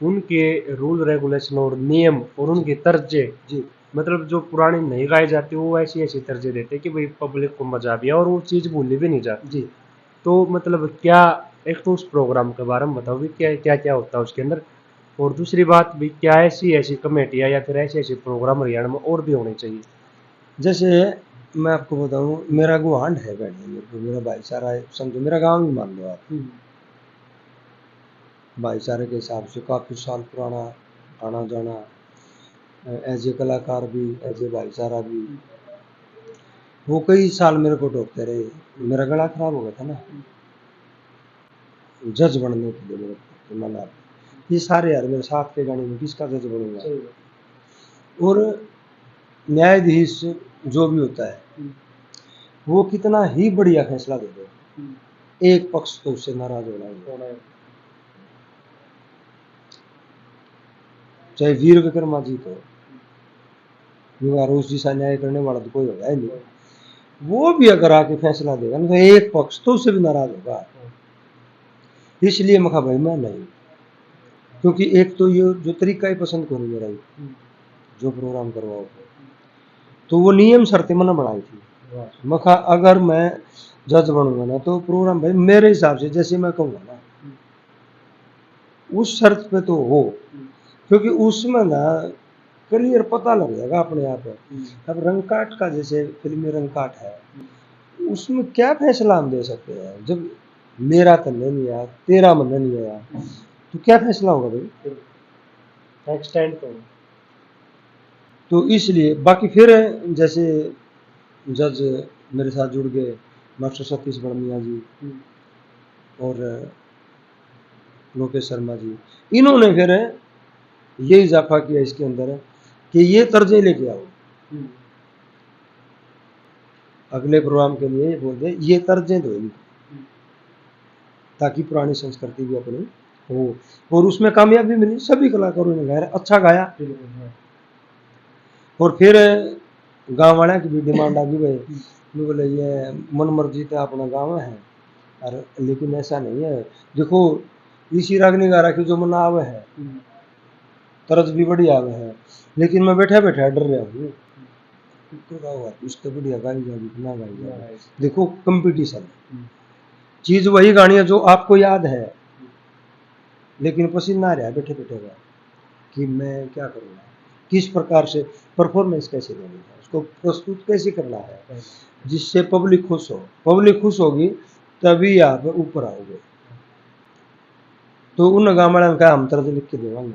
उनके रूल रेगुलेशन और नियम और उनके तर्जे जी मतलब जो पुरानी नहीं गाई जाती वो ऐसी ऐसी तर्जे देते कि भाई पब्लिक को मजा भी है और वो चीज़ भूली भी नहीं जाती। जी तो मतलब क्या एक तो उस प्रोग्राम के बारे में बताओ भी क्या क्या क्या होता है उसके अंदर। और दूसरी बात भी क्या ऐसी ऐसी कमेटियाँ या फिर ऐसे ऐसे प्रोग्राम हरियाणा में और भी होने चाहिए। जैसे मैं आपको बताऊं मेरा गुआंढ है बैठे मेरे को मेरा भाईचारा है समझो मेरा गांव ही मान लो आप। भाईचारे के हिसाब से काफ़ी साल पुराना आना जाना एज ए कलाकार भी एज ए भाईचारा भी वो कई साल मेरे को टोकते रहे। मेरा गला खराब हो गया था ना जज बनने के लिए मेरे को मना ये सारे यार मेरे साथ के गाने में किसका जज बनूंगा। और न्यायाधीश जो भी होता है वो कितना ही बढ़िया फैसला दे दे एक पक्ष तो उससे नाराज होना है। चाहे वीर विक्रमा जी तो रोज जैसा न्याय करने वाला तो कोई होगा ही नहीं। वो भी अगर आके फैसला देगा ना तो एक पक्ष तो उससे भी नाराज होगा। इसलिए मैं कहा भाई मैं नहीं क्योंकि एक तो ये जो तरीका ही पसंद करूँ मेरा जो प्रोग्राम करवाओ तो वो नियम शर्तें मैंने बनाई थी। मैं कहा अगर मैं जज बनूंगा ना तो प्रोग्राम भाई मेरे हिसाब से जैसे मैं कहूँगा ना उस शर्त पे तो हो क्योंकि उसमें ना क्लियर पता लग जाएगा अपने आप। अब रंगकाट का जैसे फिल्मी रंगकाट है उसमें क्या फैसला हम दे सकते हैं जब मेरा तन्ने नहीं आया तेरा मन नहीं आया तो क्या फैसला होगा भाई एक्सटेंड तो इसलिए बाकी फिर जैसे जज मेरे साथ जुड़ गए मास्टर सतीश बड़मिया जी और लोकेश शर्मा जी इन्होंने फिर ये इजाफा किया इसके अंदर कि ये तर्जे लेके आओ अगले प्रोग्राम के लिए बोलते ये तर्जें दो इनको ताकि पुरानी संस्कृति भी अपनी हो। और उसमें कामयाबी मिली सभी कलाकारों ने गाया अच्छा गाया। और फिर गांव वाले की भी डिमांड आ गई भाई बोले ये मन मर्जी तो अपना गाँव है और लेकिन ऐसा नहीं है देखो इसी रागनी गा रखी जो मना आवे है तरज भी बढ़िया है, लेकिन मैं बैठा बैठा डर रहा हूँ तो क्या हुआ, उससे बढ़िया गाई जाएगी ना गाई जाएगी। देखो कंपटीशन, चीज वही गाड़ी है जो आपको याद है, लेकिन पसीना आ रहा है बैठे बैठे का कि मैं क्या करूँगा, किस प्रकार से परफॉर्मेंस कैसे देनी है, उसको प्रस्तुत कैसे करना है जिससे पब्लिक खुश हो। पब्लिक खुश होगी तभी आप ऊपर आओगे। तो उन गाँव वालों का हम तरज लिख के देवांगे,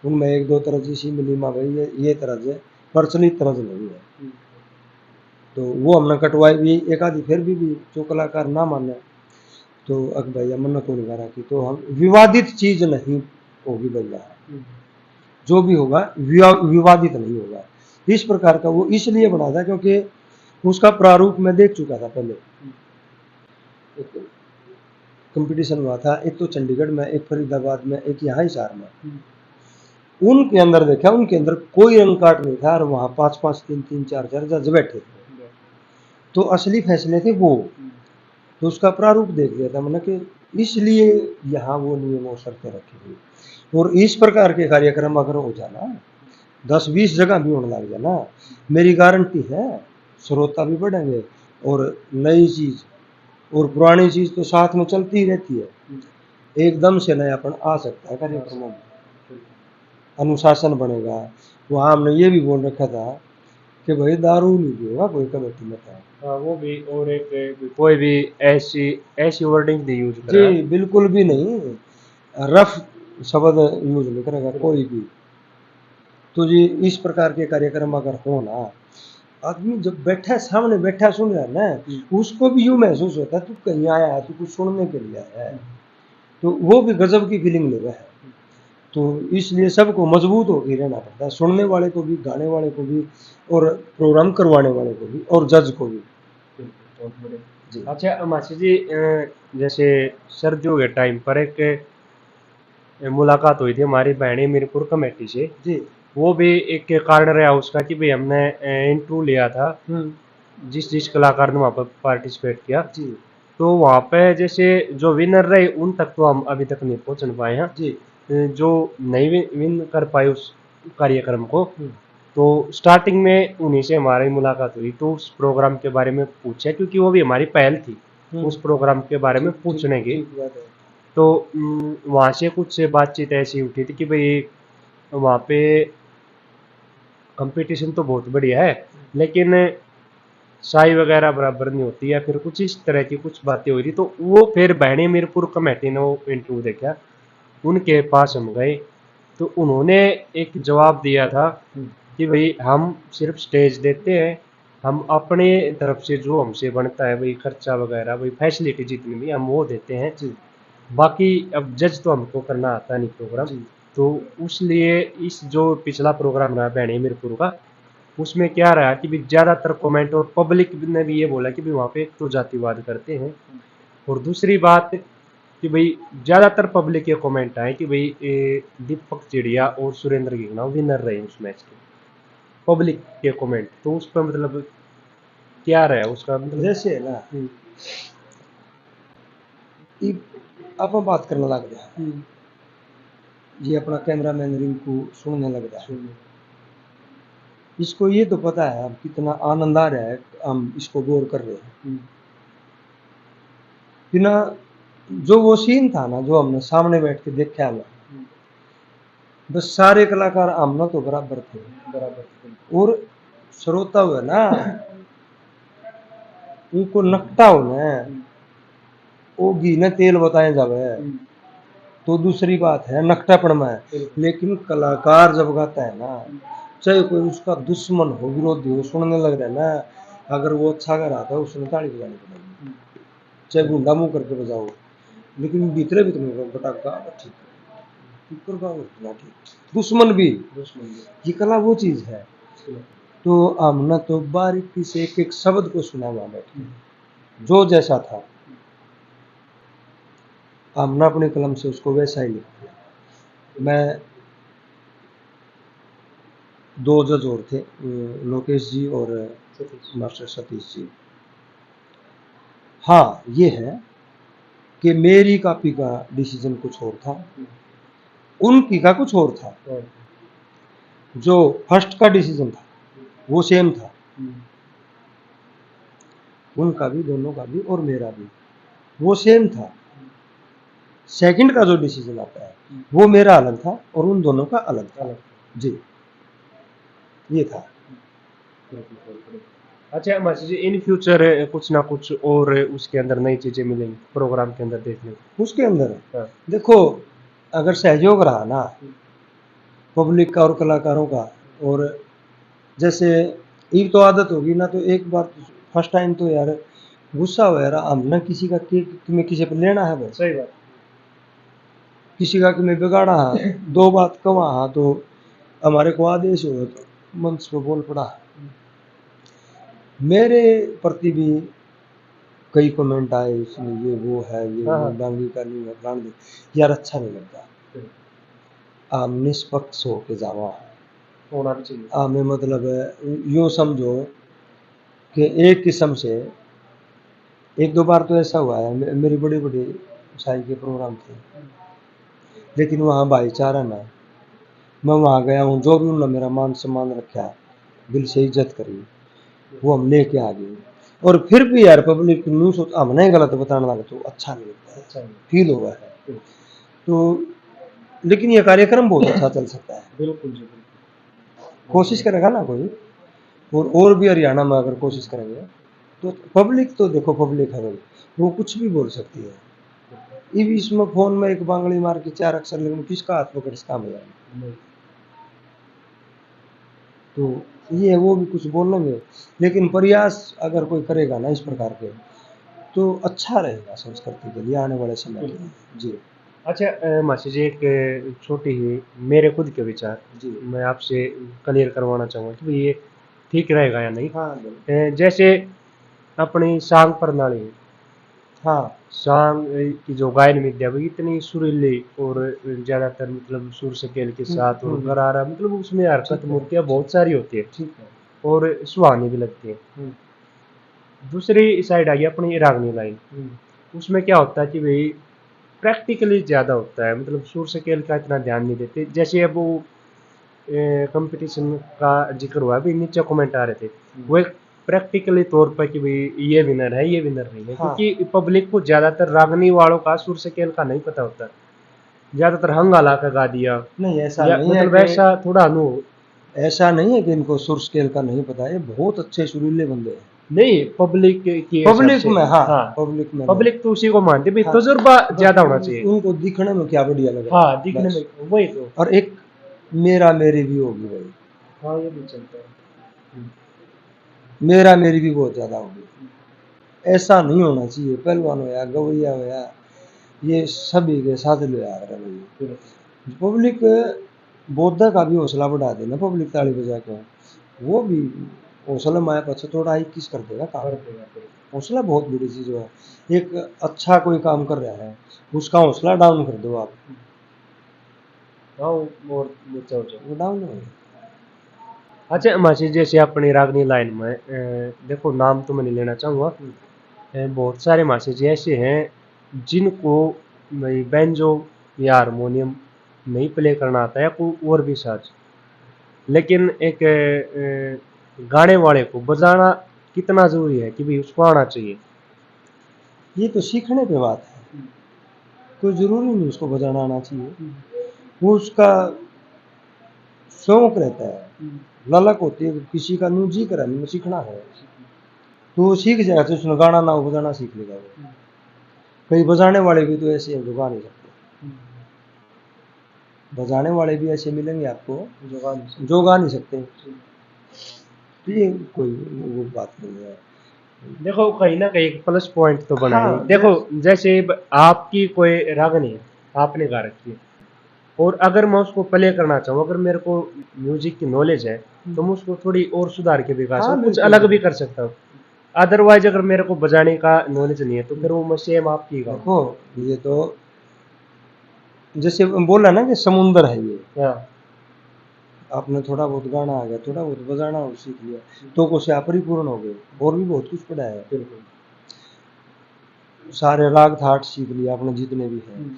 उनमें एक दो तरज इसी मिली माँ भाई ये तरज है, प्रचलित तरज नहीं है, तो वो हमने कटवाई भी एक आधी, फिर भी जो कलाकार ना माने तो अक भैया मन को निगारा की, तो हम विवादित चीज नहीं होगी भैया, जो भी होगा विवादित नहीं होगा। इस प्रकार का वो इसलिए बना था क्योंकि उसका प्रारूप मैं देख चुका था पहले। एक कंपटीशन हुआ था, एक तो चंडीगढ़ में, एक फरीदाबाद में, एक यहाँ हिसार में। उनके अंदर देखा, उनके अंदर कोई रंग काट नहीं था और वहाँ 5-5, 3-3, 4-4 जज बैठे थे, तो असली फैसले थे वो। तो उसका प्रारूप देख लिया था मैंने कि इसलिए यहाँ वो नियम और शर्तें रखी हुई। और इस प्रकार के कार्यक्रम अगर हो जाना 10-20 जगह भी होने लग जाना, मेरी गारंटी है श्रोता भी बढ़ेंगे और नई चीज और पुरानी चीज तो साथ में चलती ही रहती है। एकदम से नयापन आ सकता है कार्यक्रमों में, अनुशासन बनेगा। वहाँ हमने ये भी बोल रखा था कि भाई दारू नहीं पिएगा कोई कमेटी में था। हाँ, वो भी, और एक कोई भी ऐसी ऐसी वर्डिंग नहीं यूज जी बिल्कुल भी नहीं, रफ शब्द यूज नहीं करेगा कोई भी। तो जी इस प्रकार के कार्यक्रम अगर हो ना, आदमी जब बैठा सामने बैठा सुन रहा है ना, उसको भी यूं महसूस होता है तू कहीं आया है, तू कुछ सुनने के लिए आया है, तो वो भी गजब की फीलिंग ले रहा है। तो इसलिए सबको मजबूत होकर रहना पड़ता है, सुनने वाले को भी, गाने वाले को भी, और प्रोग्राम करवाने वाले को भी, और जज को भी। जी अच्छा मासी जी, जैसे सर्दियों के टाइम पर एक मुलाकात हुई थी हमारी बहनी मीरपुर कमेटी से। जी वो भी एक कारण रहा उसका कि भाई हमने इंटरव्यू लिया था जिस जिस कलाकार ने वहाँ पर पार्टिसिपेट किया, जी तो वहाँ पे जैसे जो विनर रहे उन तक तो हम अभी तक नहीं पहुँच पाए हैं। जी जो नहीं विन कर पाए उस कार्यक्रम को, तो स्टार्टिंग में उन्हीं से हमारी मुलाकात हुई, तो उस प्रोग्राम के बारे में पूछा क्योंकि वो भी हमारी पहल थी उस प्रोग्राम के बारे में पूछने की। ठीक बात है। तो वहाँ से कुछ बातचीत ऐसी उठी थी कि भाई वहाँ पे कंपटीशन तो बहुत बढ़िया है लेकिन साई वगैरह बराबर नहीं होती, या फिर कुछ इस तरह की कुछ बातें हो रही। तो वो फिर बहनी मीरपुर कमेटी ने वो इंटरव्यू देखा, उनके पास हम गए, तो उन्होंने एक जवाब दिया था कि भाई हम सिर्फ स्टेज देते हैं, हम अपने तरफ से जो हमसे बनता है भाई खर्चा वगैरह भाई फैसिलिटी जितनी भी हम वो देते हैं, बाकी अब जज तो हमको करना आता नहीं प्रोग्राम। तो उसलिए इस जो पिछला प्रोग्राम रहा बहनी मीरपुर का, उसमें क्या रहा कि भी ज़्यादातर कमेंट और पब्लिक ने भी ये बोला कि भाई वहाँ पे एक तो जातिवाद करते हैं, और दूसरी बात कि भाई ज़्यादातर पब्लिक के कमेंट आए कि भाई दीपक चिड़िया और सुरेंद्र गिगना विनर रहे उस मैच के, पब्लिक के कमेंट। तो उस पर मतलब क्या रहा उसका मतलब? जैसे है ना आप बात करने लग गया, ये अपना कैमरामैन रिंकू सुनने लग गया, इसको ये तो पता है अब कितना आनंद आ रहा है, हम इसको गौर कर रहे हैं बिना। जो वो सीन था ना जो हमने सामने बैठ के देखा है, बस सारे कलाकार आमना तो बराबर थे, और श्रोता हुआ ना उनको नकटा हो न वो घी ने तेल बताए जावे, तो दूसरी बात है नकटापन में। लेकिन कलाकार जब गाता है ना, चाहे कोई उसका दुश्मन हो, विरोधी हो, सुनने लग रहा है ना, अगर वो अच्छा गा रहा था उसने ताली बजानी पड़ेगी, चाहे गुंडा मुंह करके बजाओ, लेकिन भीतरे भीतर पटाखा ठीक दुश्मन भी, ये कला वो चीज है। तो हमने तो बारीकी से एक एक शब्द को सुना वहां बैठे, जो जैसा था हमने अपने कलम से उसको वैसा ही लिख दिया। मैं दो जज और थे, लोकेश जी और मास्टर सतीश जी। हाँ ये है कि मेरी कॉपी का डिसीजन कुछ और था, उनकी का कुछ और था। जो फर्स्ट का डिसीजन था वो सेम था, उनका भी, दोनों का भी और मेरा भी वो सेम था। सेकंड का जो डिसीजन आता है वो मेरा अलग था और उन दोनों का अलग था जी, ये था। अच्छा मासी जी, इन फ्यूचर कुछ ना कुछ और उसके अंदर नई चीजें मिलेंगी प्रोग्राम के अंदर देखने को? उसके अंदर हाँ। देखो, अगर सहयोग रहा ना पब्लिक का और कलाकारों का, और जैसे एक तो आदत होगी ना, तो एक बार फर्स्ट टाइम तो यार गुस्सा हो यार, हम ना किसी का केक तुम्हें किसी पर लेना है बस, सही बात। किसी का कि मैं बिगाड़ा है दो बात कवा हाँ, तो हमारे को आदेश हो तो मंच पे बोल पड़ा। मेरे प्रति भी कई कमेंट आए, इसमें ये वो है, ये हाँ, वो हाँ। डांगी का नहीं है, ब्रांड यार अच्छा नहीं लगता। आप निष्पक्ष होके जावा, होना भी चाहिए। हमें मतलब यूँ समझो कि एक किस्म से एक दो बार तो ऐसा हुआ है, मेरी बड़ी बड़ी शाही के प्रोग्राम थे, लेकिन वहाँ भाईचारा ना, मैं वहाँ गया हूँ, जो भी उन्होंने मेरा मान सम्मान रखा, दिल से इज्जत करी, वो हम लेके आ गए। और फिर भी यार पब्लिक न्यूज सोच हमने गलत बताने लगा तो अच्छा नहीं लगता है, अच्छा नहीं। फील होगा है तो, लेकिन ये कार्यक्रम बहुत अच्छा चल सकता है। बिल्कुल जी, बिल्कुल। कोशिश करेगा ना कोई, और भी हरियाणा में अगर कोशिश करेंगे तो पब्लिक तो देखो, पब्लिक है भाई, वो कुछ भी बोल सकती है। इस इसमें फोन में एक बांगड़ी मार के 4 अक्षर, लेकिन किसका हाथ पकड़ इसका मजा नहीं। तो ये वो भी कुछ बोल लेंगे, लेकिन प्रयास अगर कोई करेगा ना इस प्रकार के, तो अच्छा रहेगा संस्कृति के लिए आने वाले समय के लिए जी। अच्छा मासी जी, एक छोटी ही मेरे खुद के विचार जी मैं आपसे क्लियर करवाना चाहूँगा कि भाई ये ठीक रहेगा या नहीं। हाँ बोलो। जैसे अपनी सांग प्रणाली है, हाँ सांग की जो गायन विद्या वो इतनी सुरीली और ज़्यादातर मतलब सुर स्केल के साथ और गरारा, मतलब उसमें हरकत मूर्तियाँ बहुत सारी होती है ठीक है। और सुहानी भी लगती है। दूसरी साइड आ गई अपनी रागनी लाइन, उसमें क्या होता है कि भाई प्रैक्टिकली ज़्यादा होता है, मतलब सुर स्केल का इतना ध्यान नहीं देते। जैसे अब वो कंपटीशन का जिक्र हुआ, अभी नीचे कमेंट आ रहे थे, वो एक प्रैक्टिकली तौर पर कि भाई ये विनर है, ये विनर नहीं है, हाँ। क्योंकि पब्लिक को ज़्यादातर रागनी वालों का सुर स्केल का नहीं पता होता, ज़्यादातर हंगाला का गा दिया, नहीं ऐसा या नहीं है मतलब कि, ऐसा थोड़ा अनुभव ऐसा नहीं है कि इनको सुर स्केल का नहीं पता है, बहुत अच्छे सुरीले बंदे हैं नहीं, पब्लिक के हिसाब पब्लिक से। में। हाँ हाँ, पब्लिक में पब्लिक तो उसी को मानती है भाई, हाँ, तजुर्बा बस ज़्यादा होना चाहिए। उनको दिखने में क्या बढ़िया लग रहा हाँ, है दिखने बस। में वही तो। और एक मेरा मेरी भी होगी भाई, हाँ, ये भी चलता है। मेरा मेरी भी बहुत ज्यादा होगी। ऐसा नहीं होना चाहिए, पहलवान हो या गवैया हो या ये सभी के साथ ले आ रहा है। पब्लिक बोधा का भी हौसला बढ़ा देना, पब्लिक ताली बजा के वो भी हौसला माया पछा थोड़ा ही किस कर देगा काम। हौसला बहुत बड़ी चीज है। एक अच्छा कोई काम कर रहा है उसका हौसला डाउन कर दो आप, हाँ, और नीचा हो जाए। वो डाउन हो। अच्छा मासी, जैसे अपनी रागनी लाइन में देखो, नाम तो मैं नहीं लेना चाहूँगा, बहुत सारे मासी जी ऐसे हैं जिनको भाई बैंजो या हारमोनियम नहीं प्ले करना आता है, कोई और भी साज, लेकिन एक गाने वाले को बजाना कितना ज़रूरी है कि भाई उसको आना चाहिए। ये तो सीखने पे बात है, कोई जरूरी नहीं उसको बजाना आना चाहिए, वो उसका शौक रहता है, ललक होती है। किसी का न्यू जी करा नहीं सीखना है तो वो सीख जाएगा, तो उसने गाना ना हो बजाना सीख लेगा वो। कई बजाने वाले भी तो ऐसे हैं जो गा नहीं सकते, बजाने वाले भी ऐसे मिलेंगे आपको जो गा नहीं सकते, तो ये कोई वो बात नहीं है। देखो, कहीं ना कहीं एक प्लस पॉइंट तो बना है। हाँ देखो, जैसे आपकी कोई रागनी है, आपने गा रखी है, और अगर मैं उसको प्ले करना चाहूँ, अगर मेरे को म्यूजिक की नॉलेज है, तो मैं उसको थोड़ी और सुधार के भी गा सकता हाँ हूँ, कुछ बिल्कुल अलग भी बिल्कुल। कर सकता हूँ। अदरवाइज अगर मेरे को बजाने का नॉलेज नहीं है तो फिर वो मैं सेम आपकी गाऊँ। देखो ये तो जैसे बोला ना कि समुंदर है ये, हाँ, आपने थोड़ा बहुत गाना आ गया, थोड़ा बहुत बजाना और सीख लिया तो को से आप परिपूर्ण हो गए, और भी बहुत कुछ पड़ा है। बिल्कुल। सारे राग थाट सीख लिया आपने जितने भी हैं,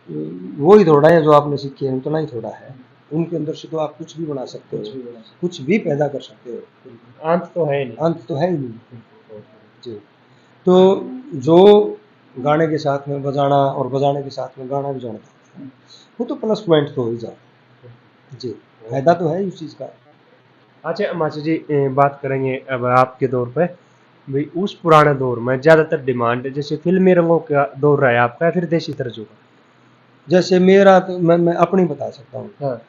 वो ही थोड़ा है जो आपने सीखे हैं, उतना ही थोड़ा है। उनके अंदर से तो आप कुछ भी बना सकते हो, कुछ भी पैदा कर सकते हो, अंत तो है नहीं। अंत तो है ही नहीं जी। तो जो गाने के साथ में बजाना और बजाने के साथ में गाना भी जानता है, वो तो प्लस पॉइंट तो हो ही जाता जी, फायदा तो है ही उस चीज़ का। अच्छा मास्टर जी, बात करेंगे अब आपके दौर पे। भाई उस पुराने दौर में ज़्यादातर डिमांड जैसे फिल्मी रंगों का दौर रहा है आपका, या फिर देसी तर्जों का? जैसे मेरा तो मैं अपनी बता सकता हूँ। हाँ।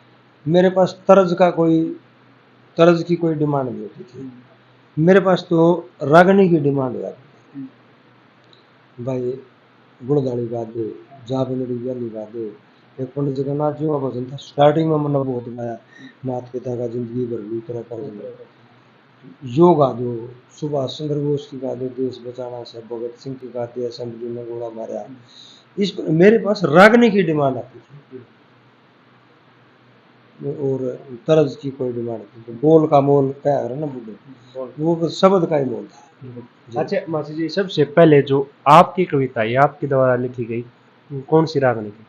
मेरे पास तर्ज की कोई डिमांड नहीं होती थी। मेरे पास तो रागनी की डिमांड हो जाती थी। भाई गुड़दाड़ी गा दे, जा बंदड़ी गली गा दे। एक पंडित जगन्नाथ जी का भजन था, स्टार्टिंग में मैंने बहुत गाया, मात पिता का जिंदगी भर लू तेरा कर्ज यो गा दो। सुभाष चंद्र बोस की गा दे, देश बचाना से, भगत सिंह की गा दे, असेंबली में गोला मारा। इस मेरे पास रागनी की डिमांड आती थी और तर्ज की कोई डिमांड नहीं थी। बोल का मोल क्या है ना बुढ़े, वो शब्द का ही मोल था जी। अच्छा मास्टर जी, सबसे पहले जो आपकी कविता या आपके द्वारा लिखी गई कौन सी रागनी की?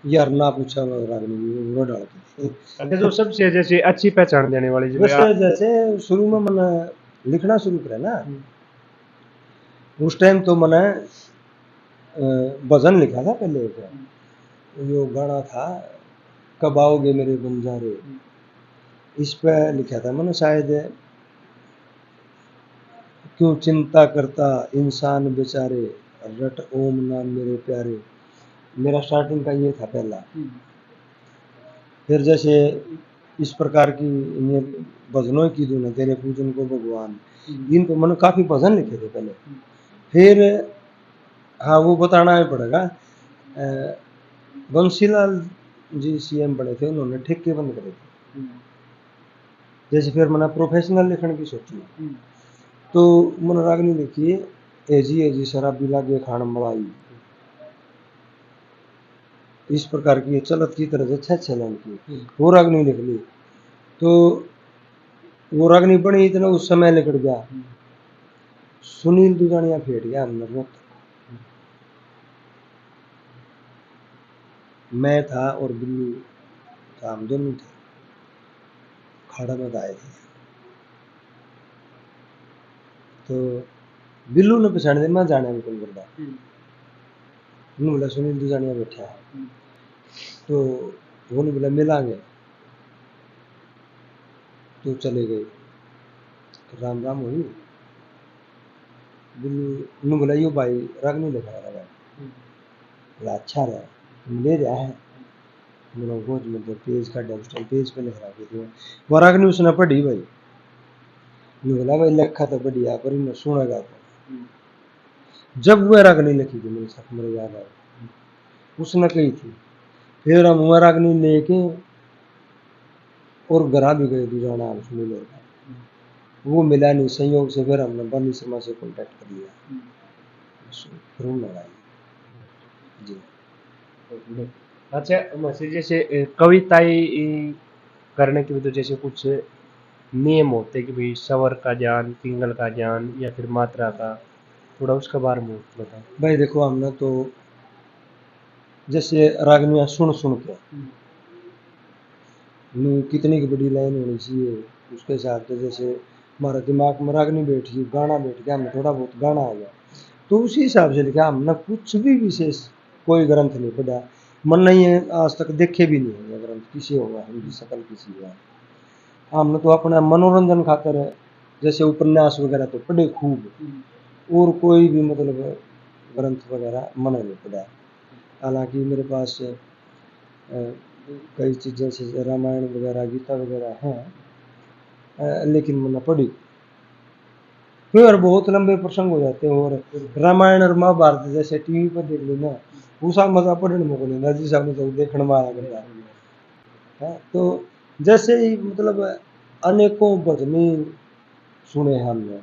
यार ना पूछा, मैं रागनी वो डालती थी। अच्छा, जो सबसे जैसे अच्छी पहचान देने वाली जो वैसे जैसे शुरू में मैंने लिखना शुरू करा ना, उस टाइम तो मैंने भजन लिखा था पहले एक, जो गाना था कब आओगे मेरे बंजारे, इस पे लिखा था मैंने शायद, क्यों चिंता करता इंसान बेचारे, रट ओम नाम मेरे प्यारे। मेरा स्टार्टिंग का ये था पहला। फिर जैसे इस प्रकार की ये भजनों की धुन है, तेरे पूजन को भगवान, इनको मैंने काफ़ी भजन लिखे थे पहले। फिर हाँ वो बताना ही पड़ेगा, बंसीलाल जी सीएम बने थे, उन्होंने ठेके बंद करे थे। जैसे फिर मैंने प्रोफेशनल लिखने की सोची, तो मैंने रागनी लिखी, एजी शराबी लागे खान मलाई। इस प्रकार की चलत की तरह से 6 लाइन की वो रागनी लिख ली। तो वो रागनी बनी इतना उस समय निकल गया, सुनील दुगानिया फेट गया अंदर में। मैं था और बिल्लू था, हम दोनों थे, खाड़ा में आए थे। तो बिल्लू ने पछाड़ दे, मैं जाने में कौन करता, उन्होंने बोला सुनील दुगानिया बैठा है, तो उन्होंने बोला मिलांगे, तो चले गए, तो राम राम हुई। बिल्लू ने बोला यो भाई रागनी लिखा रहा है, बोला अच्छा रहा, तुम ले रहा है, मेरा गोद में तो पेज का डबस्टल पेज पे लिख रहा थी वो रागनी, उसने पढ़ी भाई, ने बोला भाई लिखा तो बढ़िया पर इन्हें सुनेगा तो। जब वह रागनी लिखी थी मेरे साथ, मेरे याद आया, उसने कही थी। फिर हम वह रागनी लेके और घरा भी गए दुजाना, हम सुनी लेगा, वो मिला नहीं, संयोग से फिर हमने बनी शर्मा से कॉन्टेक्ट कर लिया, फिर उन्होंने लगाई जी। अच्छा मास्टर, जैसे कविताएं करने के भी तो जैसे कुछ नियम होते हैं कि भाई स्वर का ज्ञान, पिंगल का ज्ञान, या फिर मात्रा का, थोड़ा उसके बारे में बताओ। भाई देखो हमने तो जैसे रागनियाँ सुन सुन के कितनी की बड़ी लाइन होनी चाहिए, उसके हिसाब से जैसे हमारा दिमाग में रागनी बैठ गई, गाना बैठ गया, हमें थोड़ा बहुत गाना आ गया, तो उसी हिसाब से लिखा। हमने कुछ भी विशेष कोई ग्रंथ नहीं पढ़ा, मन नहीं है, आज तक देखे भी नहीं है ग्रंथ किसी होगा, हिंदी सकल किसी का। हमने तो अपना मनोरंजन खातर जैसे उपन्यास वगैरह तो पढ़े खूब, और कोई भी मतलब ग्रंथ वगैरह मैंने नहीं पढ़ा। हालांकि मेरे पास कई चीज़ें जैसे रामायण वगैरह गीता वगैरह हैं, लेकिन मैंने पढ़ी। फिर बहुत लंबे प्रसंग हो जाते हैं, और रामायण और महाभारत जैसे टीवी पर देख लो ना, उसका मजा पढ़ने में को नहीं था जिस हमने तो देखने में आया करता है। तो जैसे ही मतलब अनेकों भजनी सुने हैं हमने।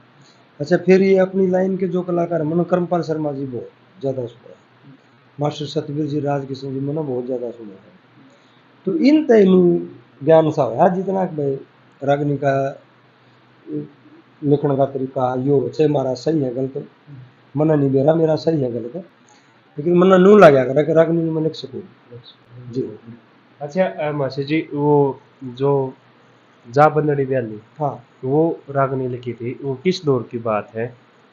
अच्छा फिर ये अपनी लाइन के जो कलाकार, मैंने कर्मपाल शर्मा जी बहुत ज़्यादा सुना, मास्टर सतवीर जी, राजकिशन जी, मैंने बहुत ज़्यादा सुना है। तो इन तीनों ज्ञान सा होया जितना कि भाई रागनी का लिखने का तरीका यो से हमारा सही है गलत, मन नहीं बेरा मेरा सही है गलत, लेकिन मन्ना नू लगा कर रागनी में लिख सकूं जी। अच्छा मासी जी, वो जो जा बंदड़ी ब्याली हाँ वो रागनी लिखी थी, वो किस दौर की बात है?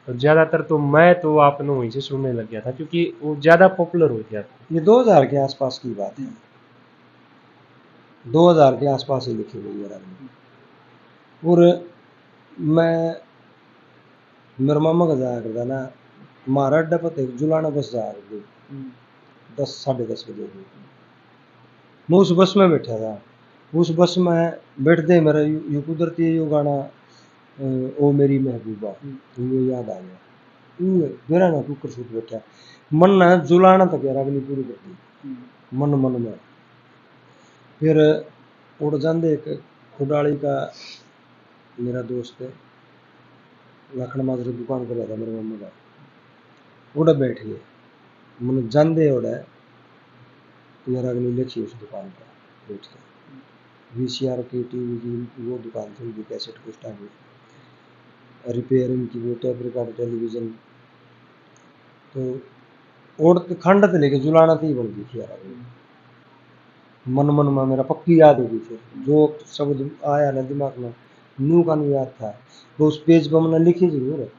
और ज्यादातर तो मैं तो आपने वहीं से सुनने लग गया था क्योंकि वो ज्यादा पॉपुलर हुई थी आपकी। ये 2000 के आसपास की बात है, 2000 के आसपास ही लिखी गई है रागनी। और मैं मेरा मामा का जाया करता ना, हमारा अड्डा पता है जुलाना बस जाया करती 10 साढ़े 10 बजे की। मैं उस बस में बैठा था, उस बस में बैठते ही मेरा यू कुदरती है यू गाना ओ मेरी महबूबा ये याद आ गया। यूं मेरा ना कुकर सूट बैठा मन ना जुलाना तक यार अगली पूरी कर दी मन मन में। फिर उड़ जाते एक खुडाली का मेरा दोस्त है, लखन माजरे दुकान कर रहा था मेरे मम्मी का, उड़ा बैठ गए मन जाते उड़ा यार अगली लिखी उस दुकान पर बैठ के। वीसीआर की टीवी की वो दुकान थी उनकी, कैसेट कुछ टाइम रिपेयरिंग की वो टेप रिकॉर्ड टेलीविजन। तो और खंड से लेके जुलाना थी बन गई थी यार अगली। मन मन में मेरा पक्की याद हो गई थी, जो शब्द आया ना दिमाग में नू का नहीं याद था, तो उस पेज पर मैंने लिखी जरूर है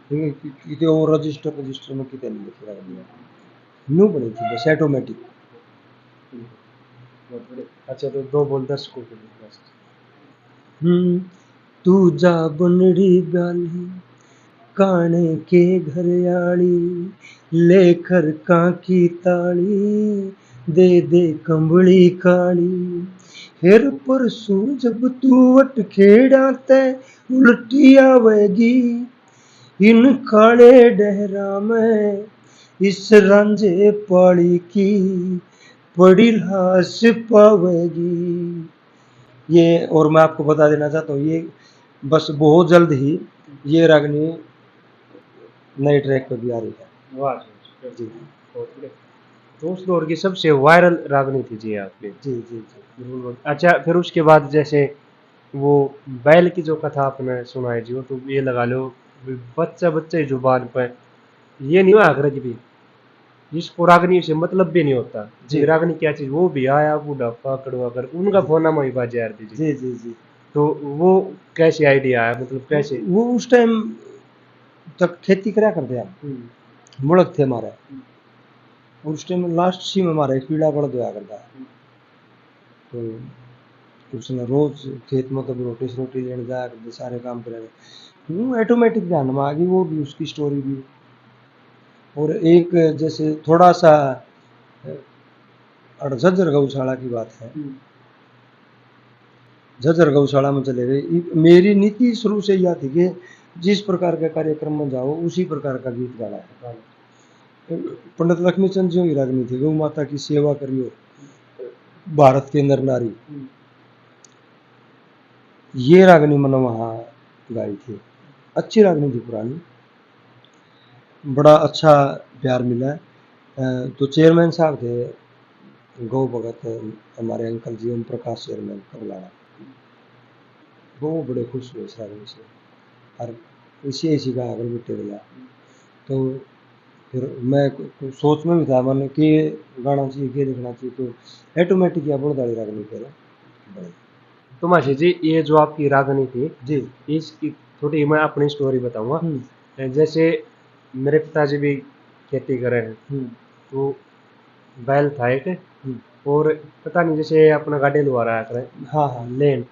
लेकिन कितने वो रजिस्टर में कितने नहीं लिखी रहा नू बनी थी बस ऑटोमेटिक। अच्छा तो दो बोल दर्शकों के लिए बस। तू जा बनड़ी गाली काने के घर आड़ी लेकर काकी ताली दे दे कंबली काली। फिर परसों जब तू वट खेड़ा ते उल्टी आवेगी इन काले डहरा में इस रांझे पाड़ी की बड़ी लाश पावेगी। ये और मैं आपको बता देना चाहता हूँ ये बस बहुत जल्द ही ये रागनी नए ट्रैक पर भी आ रही है। वाह जी, बहुत बढ़िया। तो उस दौर की सबसे वायरल रागनी थी जी आपकी। जी जी जी बिल्कुल। अच्छा फिर उसके बाद जैसे वो बैल की जो कथा आपने सुनाई जी, वो तो ये लगा लो बच्चा बच्चे जुबान पर ये नहीं हुआ अग्रज भी, जिसको रागनी से मतलब भी नहीं होता जी जी रागनी क्या चीज, वो भी आया बुढ़ापा कड़वा कर उनका फोन नाम वही बाजे आरती जी। जी जी जी तो वो कैसे आइडिया आया, मतलब कैसे? वो उस टाइम तक खेती करा करते हम, मुड़क थे हमारे, और उस टाइम लास्ट सी में हमारा एक पीड़ा बड़ा दोया करता है। तो उसने रोज खेत में कभी रोटी लेने जाया करते, सारे काम करे वो ऑटोमेटिक ध्यान में आ गई वो भी उसकी स्टोरी भी। और एक जैसे थोड़ा सा झज्जर गौशाला की बात है, झज्जर गौशाला में चले गए। मेरी नीति शुरू से यह थी कि जिस प्रकार का कार्यक्रम में जाओ उसी प्रकार का गीत गाना है। पंडित लक्ष्मीचंद जी की रागनी थी गौ माता की सेवा करियो भारत के नर नारी, ये रागनी मैंने वहाँ गाई थी। अच्छी रागनी थी पुरानी, बड़ा अच्छा प्यार मिला। तो चेयरमैन साहब थे गौ भगत हमारे अंकल जी ओम प्रकाश चेयरमैन कबलाना, वो बड़े खुश हुए इस रागनी से और इसी का आगे बिटे गया। तो फिर मैं सोच में भी था मैंने कि गाना चाहिए कि लिखना चाहिए, तो ऑटोमेटिक या बुड़दाड़ी रागनी फिर बड़े। तो मासी जी ये जो आपकी रागनी थी जी इसकी थोड़ी मैं अपनी स्टोरी बताऊंगा। जैसे मेरे पिताजी भी खेती कर रहे हैं, तो बैल था एक, और पता नहीं जैसे अपना गाड़ी लुआ रहा है हाँ हाँ लेन,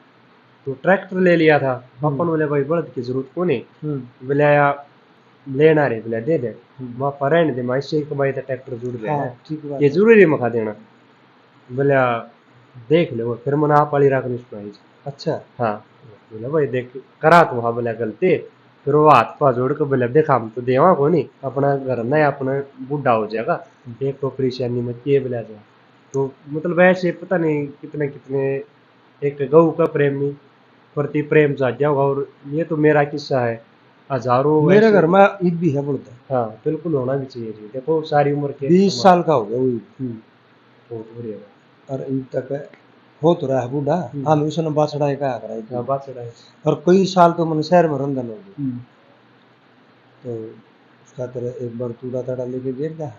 तो ट्रैक्टर ले लिया था। पापा ने बोले भाई बड़द की जरूरत को नहीं, बोले या लेन आ रहे बोले दे दे, वहाँ पर रहने दे मैं इससे ही कमाई था ट्रैक्टर जुड़ गया हाँ है, ठीक बात ये है। जरूरी मखा देना। बोले देख लो, फिर मैंने आप वाली रागनी सुनाई। अच्छा हाँ बोले भाई देख करा तो वहाँ बोले गलती, फिर वो हाथ पा जोड़ के बोले देख हम तो देवा को नहीं, अपना घर ना अपना बूढ़ा हो जाएगा, एक तो परेशानी मत ये बोला जाए। तो मतलब ऐसे पता नहीं कितने कितने एक गऊ का प्रेमी प्रति प्रेम जाग होगा। और ये तो मेरा किस्सा है, हजारों मेरे ऐसे। घर में ईद भी है बोलता है, हाँ बिल्कुल होना भी चाहिए जी, देखो सारी उम्र के 20 साल का हो गया वही, बहुत बढ़िया और ईद तक हो तो रहा है बूढ़ा। हाँ मैं उसने बासड़ा है कहा करा है। बात से और कई साल तो मैंने शहर में रंधन हो गई। तो उसका तरह एक बार तूड़ा ताड़ा लेके गिर गया,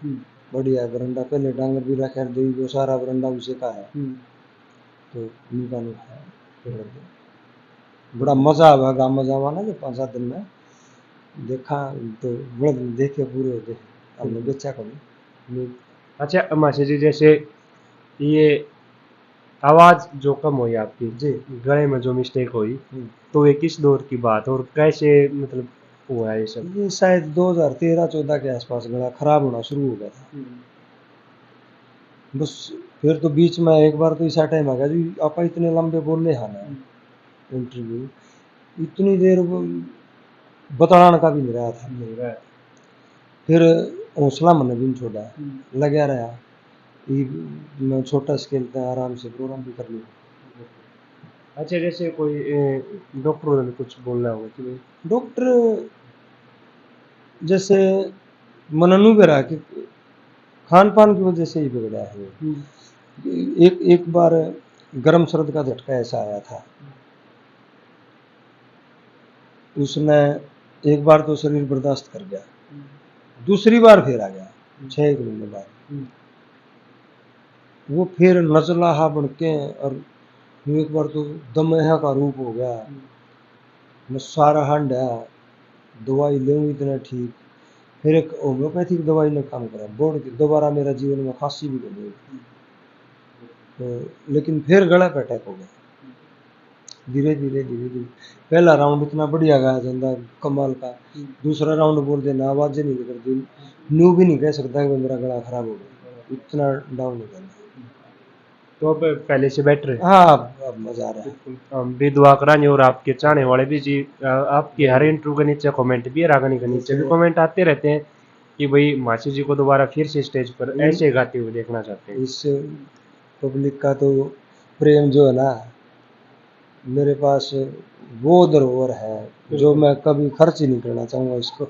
बढ़िया बरंडा, पहले डांगर भी रखा देवी को सारा बरंडा उसे का है, तो नीका नीका है। बड़ा मजा आवा गाँव में जावा ना, जो 5-7 दिन में देखा तो बड़ा देखे पूरे देखे, हमने बेचा कभी। अच्छा मास्टर जी, जैसे ये आवाज जो कम हुई आपकी जी। गले में जो मिस्टेक हुई, तो ये किस दौर की बात और कैसे मतलब हुआ है ये सब? ये शायद 2013-14 के आसपास गला खराब होना शुरू हो गया था। बस फिर तो बीच में एक बार तो ऐसा टाइम आ गया जी, आप इतने लंबे बोले हैं ना इंटरव्यू, इतनी देर बताने का भी नहीं रहा था। फिर हौसला मैंने भी नहीं छोड़ा, लगा रहा। ये मैं छोटा स्केल पे आराम से प्रोग्राम भी कर लिया। अच्छा, जैसे कोई डॉक्टर ने कुछ बोलना होगा कि भाई डॉक्टर जैसे मननु करा कि खान पान की वजह से ही बिगड़ा है। एक बार गर्म सर्द का झटका ऐसा आया था, उसने एक बार तो शरीर बर्दाश्त कर गया, दूसरी बार फिर आ गया 6 महीने बाद, वो फिर नजलाहा बन के, और एक बार तो दमहा का रूप हो गया, मैं सारा हंडा दवाई लेऊँ इतना ठीक। फिर एक होम्योपैथिक दवाई ने काम करा, बोर्ड की दोबारा मेरा जीवन में खांसी भी बनी, तो लेकिन फिर गला पे अटैक हो गया। धीरे धीरे पहला राउंड इतना बढ़िया गाया जाता कमाल का, दूसरा राउंड बोल देना आवाज़ नहीं निकलती, न्यू भी नहीं कह सकता कि मेरा गला खराब हो गया, इतना डाउन हो जाता। तो अब पहले से बेटर है। हाँ अब मजा आ रहा है। हम भी दुआ करांगे और आपके चाहने वाले भी जी, आपकी हर इंटरव्यू के नीचे कमेंट भी, रागनी के नीचे भी कमेंट आते रहते हैं कि भाई मासी जी को दोबारा फिर से स्टेज पर ऐसे गाते हुए देखना चाहते हैं। इस पब्लिक का तो प्रेम जो है ना मेरे पास, वो धरोहर है जो मैं कभी खर्च ही नहीं करना चाहूँगा इसको।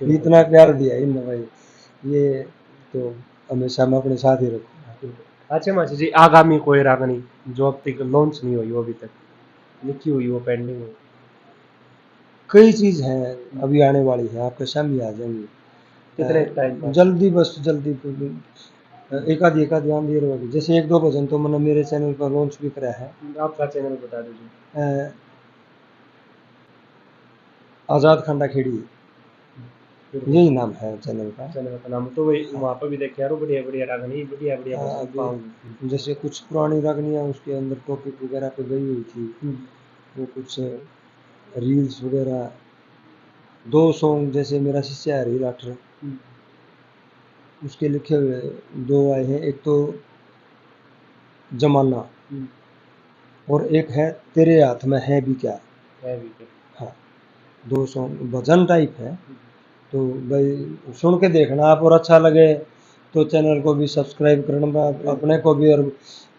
इतना प्यार दिया इन भाई, ये तो हमेशा मैं अपने साथ ही रखूँगा। अच्छा मासी जी, आगामी कोई रागनी जो अब तक लॉन्च नहीं हुई, वो अभी तक लिखी हुई, वो पेंडिंग हो? कई चीज़ हैं अभी आने वाली है, आपके सामने आ जाएंगी। कितने टाइम जल्दी, बस जल्दी एक आधी आंधी रहेगी। जैसे 1-2 भजन तो मैंने मेरे चैनल पर लॉन्च भी करा है। आपका चैनल बता दीजिए। आज़ाद खांडा खेड़ी, यही नाम है चैनल का। चैनल का नाम तो वही, वहाँ पर भी देखे यारो, बढ़िया बढ़िया रागनी, बढ़िया बढ़िया भजन पाऊंगी। जैसे कुछ पुरानी रागनियाँ उसके अंदर टॉपिक वगैरह पे गई हुई थी, वो कुछ रील्स वगैरह, 2 सॉन्ग जैसे मेरा शिष्य है हरी राठर, उसके लिखे हुए 2 आए हैं, एक तो जमाना और एक है तेरे हाथ में है भी क्या। हाँ 2 सॉन्ग भजन टाइप है, तो भाई सुन के देखना आप, और अच्छा लगे तो चैनल को भी सब्सक्राइब करना अपने को भी, और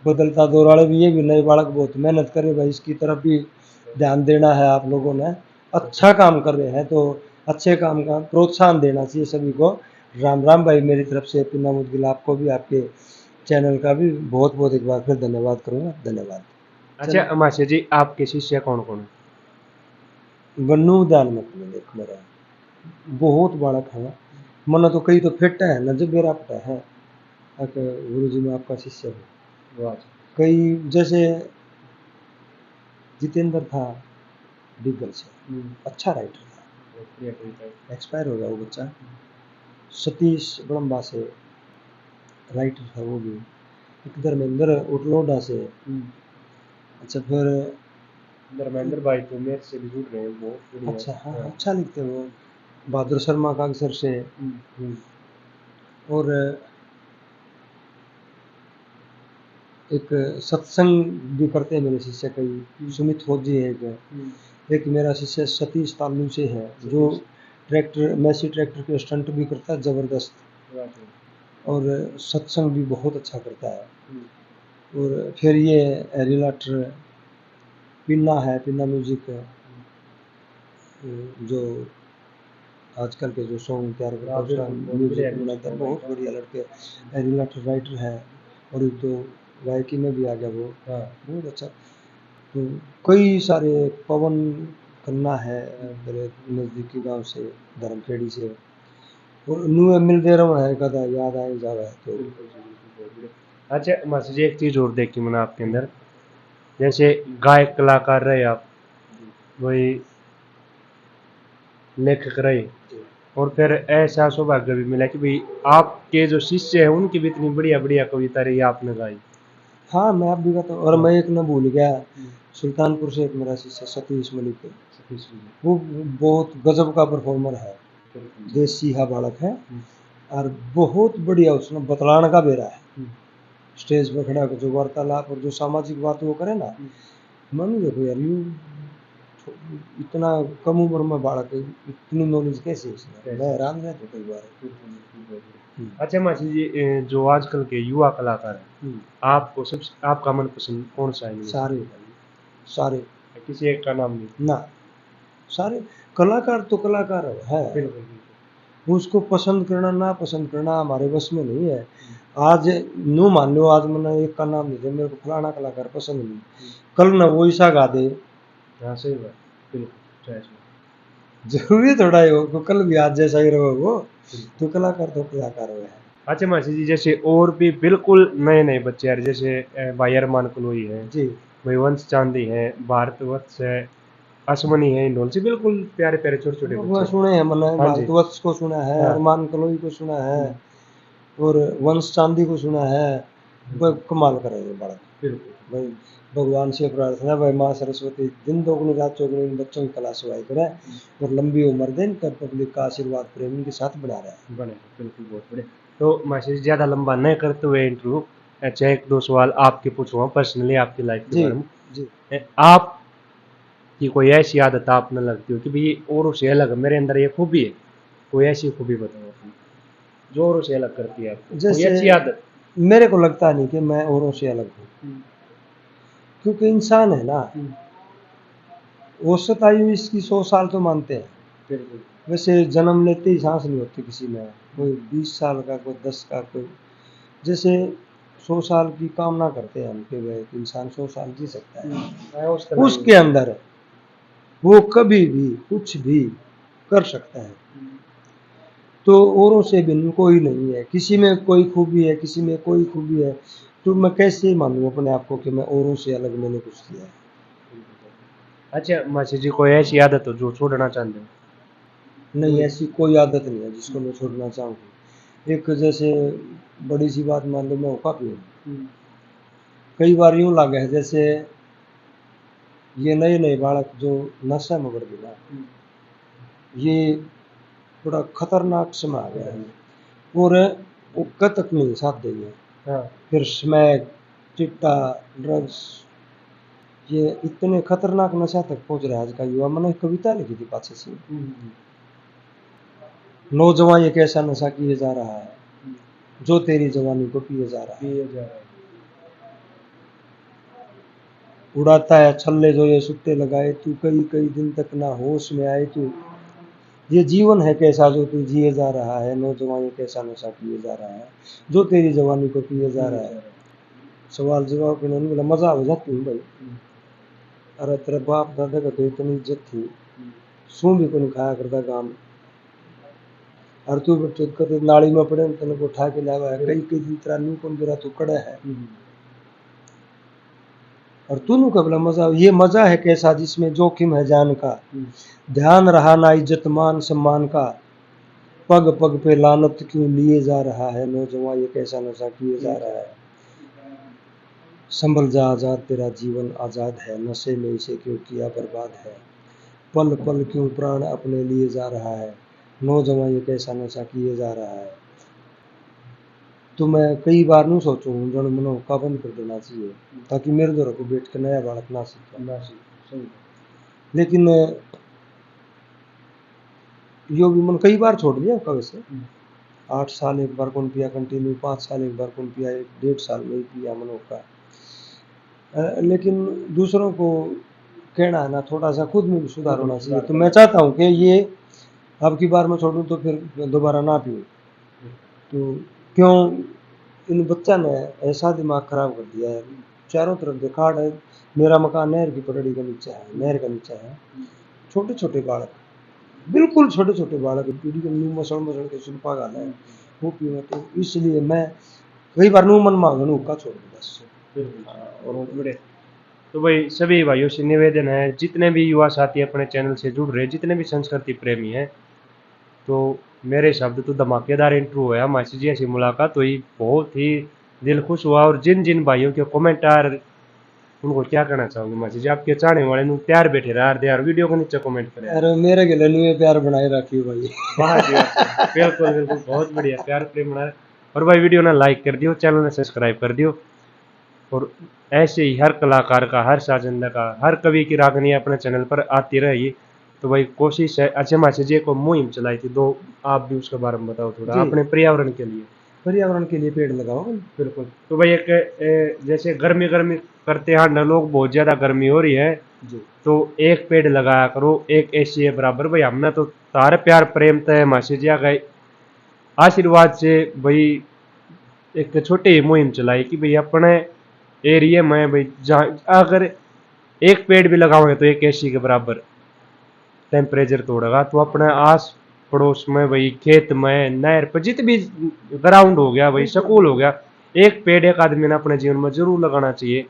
बदलता दौर वाले भी, ये भी नए बालक बहुत मेहनत करे भाई, इसकी तरफ भी ध्यान देना है। आप लोगों ने अच्छा काम कर रहे हैं तो अच्छे काम का प्रोत्साहन देना चाहिए सभी को। राम राम भाई, मेरी तरफ से पिन्ना मुदगिल, आपको भी आपके चैनल का भी बहुत बहुत एक बार फिर धन्यवाद करूँगा। धन्यवाद। अच्छा मासी जी, आपके शिष्य कौन कौन है? बन्नू दान मत देख मेरा बहुत बालक है, मन तो कई तो फिट है न जब मेरा पटा है, गुरु जी में आपका शिष्य है। कई जैसे जितेंद्र था डिगल से, अच्छा राइटर था, एक्सपायर हो गया वो बच्चा। सतीश बड़म्बा से राइटर था वो भी, एक धर्मेंद्र उटलोडा से। अच्छा फिर धर्मेंद्र भाई तो मेरे से भी जुड़ रहे हैं, बहुत बढ़िया। अच्छा हाँ अच्छा लिखते हैं वो। बहादुर शर्मा का अक्सर से, और एक सत्संग भी करते हैं मेरे शिष्य कई, सुमित फौजी है एक मेरा शिष्य सतीश तालू से है, जो ट्रैक्टर मैसी ट्रैक्टर के स्टंट भी करता है ज़बरदस्त, और सत्संग भी बहुत अच्छा करता है। और फिर ये रिलाटर पिन्ना है, पिन्ना म्यूजिक है, जो आजकल के जो सॉन्ग तैयार करता है उसका म्यूजिक बनाता है, बहुत बढ़िया लड़के। रिलाटर राइटर है, और एक तो गायकी में भी आ गया वो, बहुत अच्छा। तो कई सारे, पवन खन्ना है मेरे नज़दीकी गांव से, धर्मखेड़ी से, और न्यू मिल दे रहा है कदा याद आए जावे तो अच्छा मासी जी, एक चीज और देखी मैंने आपके अंदर, जैसे गायक कलाकार रहे आप, वही लेखक रहे, और फिर ऐसा सौभाग्य भी मिला कि भाई आपके जो शिष्य हैं उनकी भी इतनी बढ़िया बढ़िया कविता रही आपने गाई। हाँ मैं आप भी कहता हूँ। और मैं एक न भूल गया, सुल्तानपुर से एक मेरा शिष्य सतीश मलिक है, वो बहुत गजब का परफॉर्मर है, देसी हा बालक है, और बहुत बढ़िया उसने बतलाने का बेरा है, स्टेज पर खड़ा होकर जो वार्तालाप और जो सामाजिक बात वो करे ना, मन देखो यार यू इतना कम उम्र में बालक है, इतनी नॉलेज कैसे उसने, मैं हैरान रहता हूँ कई बार। अच्छा मासी जी, जो आजकल के युवा कलाकार हैं, आपको सबसे आपका मनपसंद कौन सा है इनमें से? सारे सारे किसी एक का नाम नहीं? ना, सारे कलाकार तो कलाकार है, बिल्कुल। उसको पसंद करना ना पसंद करना हमारे बस में नहीं है। आज नो मान लो, आज मैंने एक का नाम दे दिया, मेरे को फलाना कलाकार पसंद नहीं, कल न वो ऐसा गा दे, हाँ सही बात, बिल्कुल। जरूरी थोड़ा है वो कल भी आज जैसा ही रहो वो, तो कलाकार वो है। अच्छा मासी जी, जैसे और भी बिल्कुल नए नए बच्चे यार, जैसे भाई अरमान कलोई है, जी भाई वंश चांदी है, भारत वत्स है, असमनी है, इंडोल से बिल्कुल प्यारे प्यारे छोटे छोटे वो बच्चे। सुने हैं मैंने, हाँ जी। भारतवर्ष को सुना है, हाँ। अरमान कलोई को सुना है, और वंश चांदी को सुना है, कमाल कर रहे हैं बालक। बिल्कुल भाई भगवान से प्रार्थना भाई माँ सरस्वती दिन दोगुनी रात चौगुनी इन बच्चों की कला सुनाई करे, और लंबी उम्र दे, इनका पब्लिक का आशीर्वाद प्रेम इनके साथ बना रहा है। बने, बिल्कुल बहुत बढ़िया। तो मासी जी, ज़्यादा लंबा न करते हुए इंटरव्यू, अच्छा एक दो सवाल आपके पूछूंगा पर्सनली आपकी लाइफ के जी बारे में। जी। आप की कोई ऐसी आदत आप न लगती हो कि भाई ये औरों से अलग है, मेरे अंदर ये खूबी है, कोई ऐसी खूबी बताओ अपनी जो औरों से अलग करती है आपको, कोई जैसे अच्छी आदत? मेरे को लगता नहीं कि मैं औरों से अलग हूँ, क्योंकि इंसान है ना, औसत आयु इसकी 100 साल तो मानते हैं। बिल्कुल। वैसे जन्म लेते ही सांस नहीं होती किसी में, कोई 20 साल का, कोई 10 का, कोई जैसे 100 साल की कामना करते हैं हम कि वह एक इंसान 100 साल जी सकता है, उसके अंदर वो कभी भी कुछ भी कर सकता है। तो औरों से भिन्न कोई नहीं है, किसी में कोई खूबी है, किसी में कोई खूबी है, तो मैं कैसे मानूं अपने आप को कि मैं औरों से अलग मैंने कुछ किया है। अच्छा मासी जी, कोई ऐसी आदत हो जो छोड़ना चाहते हो? नहीं, ऐसी कोई आदत नहीं है जिसको मैं छोड़ना चाहूँ। एक जैसे बड़ी सी बात मान लो, मैं हुक्का पीऊँ, कई बार यूँ लगा है जैसे ये नए नए बालक जो नशा में बढ़ गया, ये बड़ा खतरनाक समय आ गया है, और वो कतक नहीं साथ देंगे। हाँ। फिर स्मैक, चिट्टा, ड्रग्स, ये इतने खतरनाक नशा तक पहुंच रहा है आज का युवा। मैंने एक कविता लिखी थी पाछे से, नौजवान ये कैसा नशा किए जा रहा है, जो तेरी जवानी को पिए जा रहा है, उड़ाता है छल्ले जो ये सुट्टे लगाए तू, कई कई दिन तक ना होश में आए तू, ये जीवन है कैसा जो तू जिए जा रहा है, नौजवान ये कैसा नशा किए जा रहा है, जो तेरी जवानी को पिए जा रहा है। सवाल जवाब में उन्होंने बोला मजा हो जाती हूँ भाई, अरे तेरे बाप दादा का तो इतनी इज्जत थी, सू भी को नहीं खाया करता काम, और तू बच्चे कभी नाली में पड़े तेने को उठा के लावा है, कई कई दिन तेरा न्यू कौन गिरा तू कड़ा है, और तू नु कबला मजा, ये मजा है कैसा जिसमें जोखिम है जान का, ध्यान रहा ना इज्जत मान सम्मान का, पग पग पे लानत क्यों लिए जा रहा है, नौजवान ये कैसा नशा किए जा रहा है, संभल जा आजाद तेरा जीवन आजाद है, नशे में इसे क्यों किया बर्बाद है, पल पल क्यों प्राण अपने लिए जा रहा है, नौजवान ये कैसा नशा किए जा रहा है। तो मैं कई बार नहीं सोचूँ जन मनो का बंद कर देना चाहिए, ताकि मेरे दौर को बैठ के नया बालक ना सीखे। लेकिन यो भी मन कई बार छोड़ दिया कब से, 8 साल एक बार कौन पिया कंटिन्यू, 5 साल एक बार कौन पिया, 1.5 साल में ही पिया मनो का। लेकिन दूसरों को कहना है ना, थोड़ा सा खुद में भी सुधार होना चाहिए। तो मैं चाहता हूँ कि ये अब की बार मैं छोड़ूँ तो फिर दोबारा ना पीऊँ, तो क्यों इन बच्चा ने ऐसा दिमाग खराब कर दिया है, चारों तरफ दिखाड़ है। मेरा मकान नहर की पटड़ी के नीचे है, नहर के नीचे है, छोटे छोटे बालक बिल्कुल छोटे छोटे बालक पीढ़ी के न्यू मसल मसल के सुल्पा गाला है वो पीना, तो इसलिए मैं कई बार न्यू मन मांगन हुक्का छोड़ दूँ बस। बहुत बढ़िया। तो भाई सभी भाइयों से निवेदन है, जितने भी युवा साथी अपने चैनल से जुड़ रहे, जितने भी संस्कृति प्रेमी हैं, तो मेरे शब्द तो धमाकेदार इंटरव्यू हुआ मासी जी, ऐसी मुलाकात हुई, बहुत ही दिल खुश हुआ। और जिन जिन भाइयों के कमेंट आ रहे उनको क्या कहना चाहोगे मासी जी? आपके चाहने वाले नु प्यार बैठे रहा यार, वीडियो के नीचे कमेंट करें। अरे मेरे गले न्यू प्यार बनाए रखियो भाई। वाह जी वाह, बिल्कुल बिल्कुल, बहुत बढ़िया, प्यार प्रेम बना। और भाई वीडियो ना लाइक कर दियो, चैनल ने सब्सक्राइब कर दियो। और ऐसे ही हर कलाकार का, हर साजंदा का, हर कवि की रागनी अपने चैनल पर आती रहेगी। तो भाई कोशिश है, अच्छा मासी जी को मुहिम चलाई थी, दो आप भी उसके बारे में बताओ थोड़ा, अपने पर्यावरण के लिए। पर्यावरण के लिए पेड़ लगाओ। बिल्कुल। तो भाई एक जैसे गर्मी गर्मी करते हैं ना लोग, बहुत ज्यादा गर्मी हो रही है जी। तो एक पेड़ लगाया करो, एक एसी है बराबर। भाई हमने तो तारे प्यार प्रेम तय मासी जी गए आशीर्वाद से भाई एक छोटी मुहिम चलाई कि भाई अपने एरिया में भाई जहाँ अगर एक पेड़ भी लगाओगे तो एक एसी के बराबर टेम्परेचर तोड़ेगा। तो अपने आस पड़ोस में भाई, खेत में, नहर पर, जितने भी ग्राउंड हो गया भाई, स्कूल हो गया, एक पेड़ एक आदमी ने अपने जीवन में जरूर लगाना चाहिए।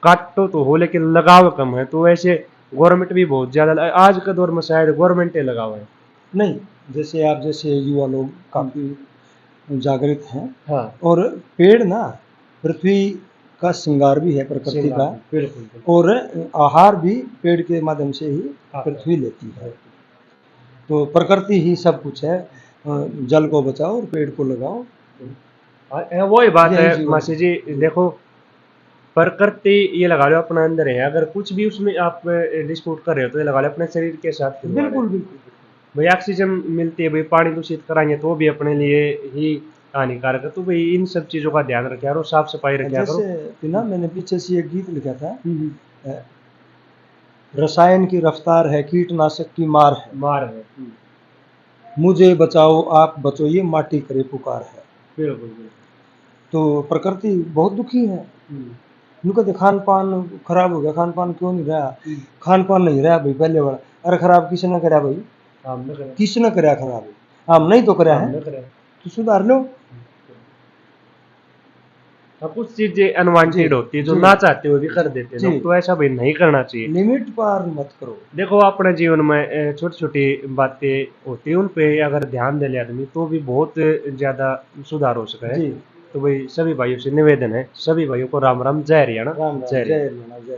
काटो तो हो लेकिन लगाव कम है। तो ऐसे गवर्नमेंट भी बहुत ज्यादा आज के दौर में शायद गवर्नमेंट लगाव है नहीं, जैसे आप जैसे युवा लोग काफी जागृत हैं। हाँ। और पेड़ ना पृथ्वी का श्रृंगार भी है, प्रकृति का। बिल्कुल। और आहार भी पेड़ के माध्यम से ही हाँ। पृथ्वी लेती है। तो प्रकृति ही सब कुछ है। जल को बचाओ और पेड़ को लगाओ। वही बात यही है जीवन मासी जी, देखो प्रकृति ये लगा लो अपने अंदर है, अगर कुछ भी उसमें आप डिस्प्यूट कर रहे हो तो ये लगा लो अपने शरीर के साथ खिलवाड़ है। बिल्कुल बिल्कुल। भाई ऑक्सीजन मिलती है, भाई पानी दूषित कराएंगे तो भी अपने लिए ही हानिकारक है। तो भाई इन सब चीजों का ध्यान रखा करो, साफ सफाई रखा करो। जैसे ना मैंने पीछे से एक गीत लिखा था, रसायन की रफ्तार है, कीटनाशक की मार है, मुझे बचाओ आप बचो, ये माटी करे पुकार है। बिल्कुल। तो प्रकृति बहुत दुखी है। उनको तो खान पान खराब हो गया। खान पान क्यों नहीं रहा? खान पान नहीं रहा भाई पहले वाला। अरे खराब किसने करा भाई? किसने करा खराब? हम नहीं तो करा है, तो सुधार लो। कुछ चीजें अनवांटेड होती है जो ना चाहते हुए भी कर देते हैं लोग, तो ऐसा भाई नहीं करना चाहिए। लिमिट पार मत करो। देखो अपने जीवन में छोटी छोटी बातें होती है, उन पे अगर ध्यान दे ले आदमी तो भी बहुत ज्यादा सुधार हो सका है। तो भाई सभी भाइयों से निवेदन है, सभी भाइयों को राम राम, जय हरियाणा, जय हरियाणा।